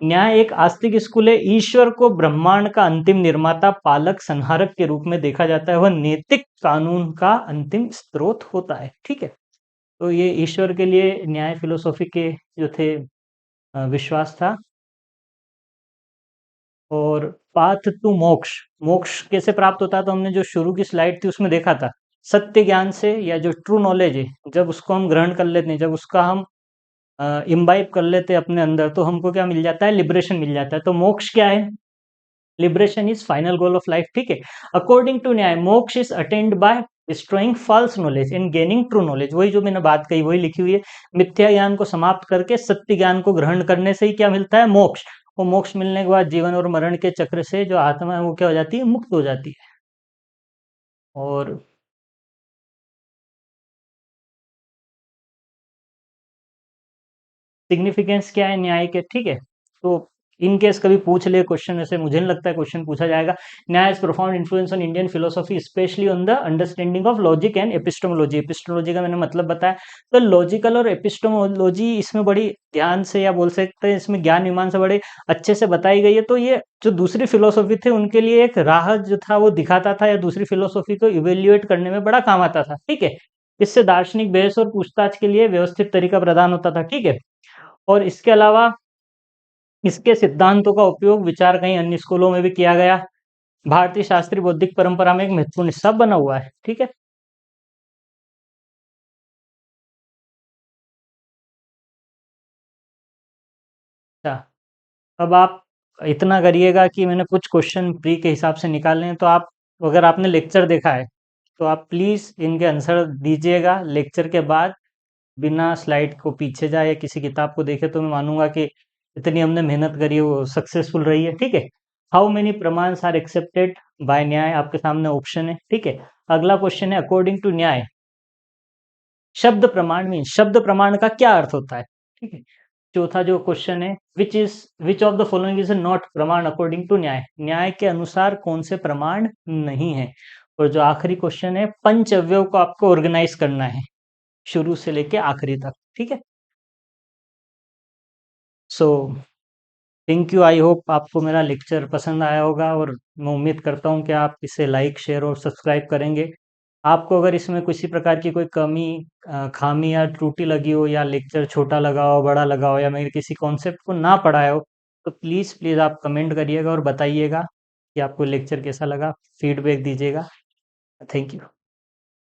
A: न्याय एक आस्तिक स्कूल है। ईश्वर को ब्रह्मांड का अंतिम निर्माता, पालक, संहारक के रूप में देखा जाता है। वह नैतिक कानून का अंतिम स्रोत होता है। ठीक है। तो ये ईश्वर के लिए न्याय फिलोसॉफी के जो थे विश्वास था। और पाथ टू मोक्ष, मोक्ष कैसे प्राप्त होता है, तो हमने जो शुरू की स्लाइड थी उसमें देखा था, सत्य ज्ञान से, या जो ट्रू नॉलेज है, जब उसको हम ग्रहण कर लेते हैं, जब उसका हम इम्बाइब कर लेते हैं अपने अंदर, तो हमको क्या मिल जाता है, लिबरेशन मिल जाता है। तो मोक्ष क्या है, liberation is final goal of life. ठीक है। According to Nyaya, moksha is attained by destroying false knowledge in gaining true knowledge. वही जो मैंने बात कही वही लिखी हुई है। मिथ्या ज्ञान को समाप्त करके सत्य ज्ञान को ग्रहण करने से ही क्या मिलता है, मोक्ष। और मोक्ष मिलने के बाद जीवन और मरण के चक्र से जो आत्मा है वो क्या हो जाती है, मुक्त हो जाती है। और सिग्निफिकेंस क्या है न्याय के, ठीक है। तो इन केस कभी पूछ ले क्वेश्चन, ऐसे मुझे नहीं लगता है क्वेश्चन पूछा जाएगा। न्याय is profound influence on Indian philosophy specially on the understanding of logic and epistemology. Epistemology का मैंने मतलब बताया। तो लॉजिकल और एपिस्टोमोलॉजी इसमें बड़ी ध्यान से, या बोल सकते हैं इसमें ज्ञान विमान से बड़े अच्छे से बताई गई है। तो ये जो दूसरी फिलोसॉफी थे उनके लिए एक राह जो था वो दिखाता था, या दूसरी फिलोसॉफी को इवेल्युएट करने में बड़ा काम आता था, ठीक है। इससे दार्शनिक बहस और पूछताछ के लिए व्यवस्थित तरीका प्रदान होता था, ठीक है। और इसके अलावा इसके सिद्धांतों का उपयोग विचार कई अन्य स्कूलों में भी किया गया। भारतीय शास्त्रीय बौद्धिक परंपरा में एक महत्वपूर्ण हिस्सा बना हुआ है, ठीक है। अच्छा, अब आप इतना करिएगा कि मैंने कुछ क्वेश्चन प्री के हिसाब से निकाले हैं, तो आप, अगर आपने लेक्चर देखा है तो आप प्लीज़ इनके आंसर दीजिएगा लेक्चर के बाद, बिना स्लाइड को पीछे जाए या किसी किताब को देखे। तो मैं मानूंगा कि इतनी हमने मेहनत करी है वो सक्सेसफुल रही है, ठीक है। How many pramanas are accepted by Nyaya, आपके सामने ऑप्शन है, ठीक है। अगला क्वेश्चन है अकॉर्डिंग टू न्याय शब्द प्रमाण मीन शब्द प्रमाण का क्या अर्थ होता है, ठीक है। चौथा जो क्वेश्चन है which of the following is not प्रमाण अकॉर्डिंग टू न्याय, न्याय के अनुसार कौन से प्रमाण नहीं है। और जो आखिरी क्वेश्चन है पंच अवयव को आपको ऑर्गेनाइज करना है शुरू से लेके आखिरी तक, ठीक है। So thank you, I hope आपको मेरा लेक्चर पसंद आया होगा, और मैं उम्मीद करता हूँ कि आप इसे लाइक शेयर और सब्सक्राइब करेंगे। आपको अगर इसमें किसी प्रकार की कोई कमी, खामी या त्रुटि लगी हो, या लेक्चर छोटा लगा हो, बड़ा लगा हो, या मैंने किसी कॉन्सेप्ट को ना पढ़ाया हो, तो प्लीज़ प्लीज़ आप कमेंट करिएगा और बताइएगा कि आपको लेक्चर कैसा लगा, फीडबैक दीजिएगा। Thank you.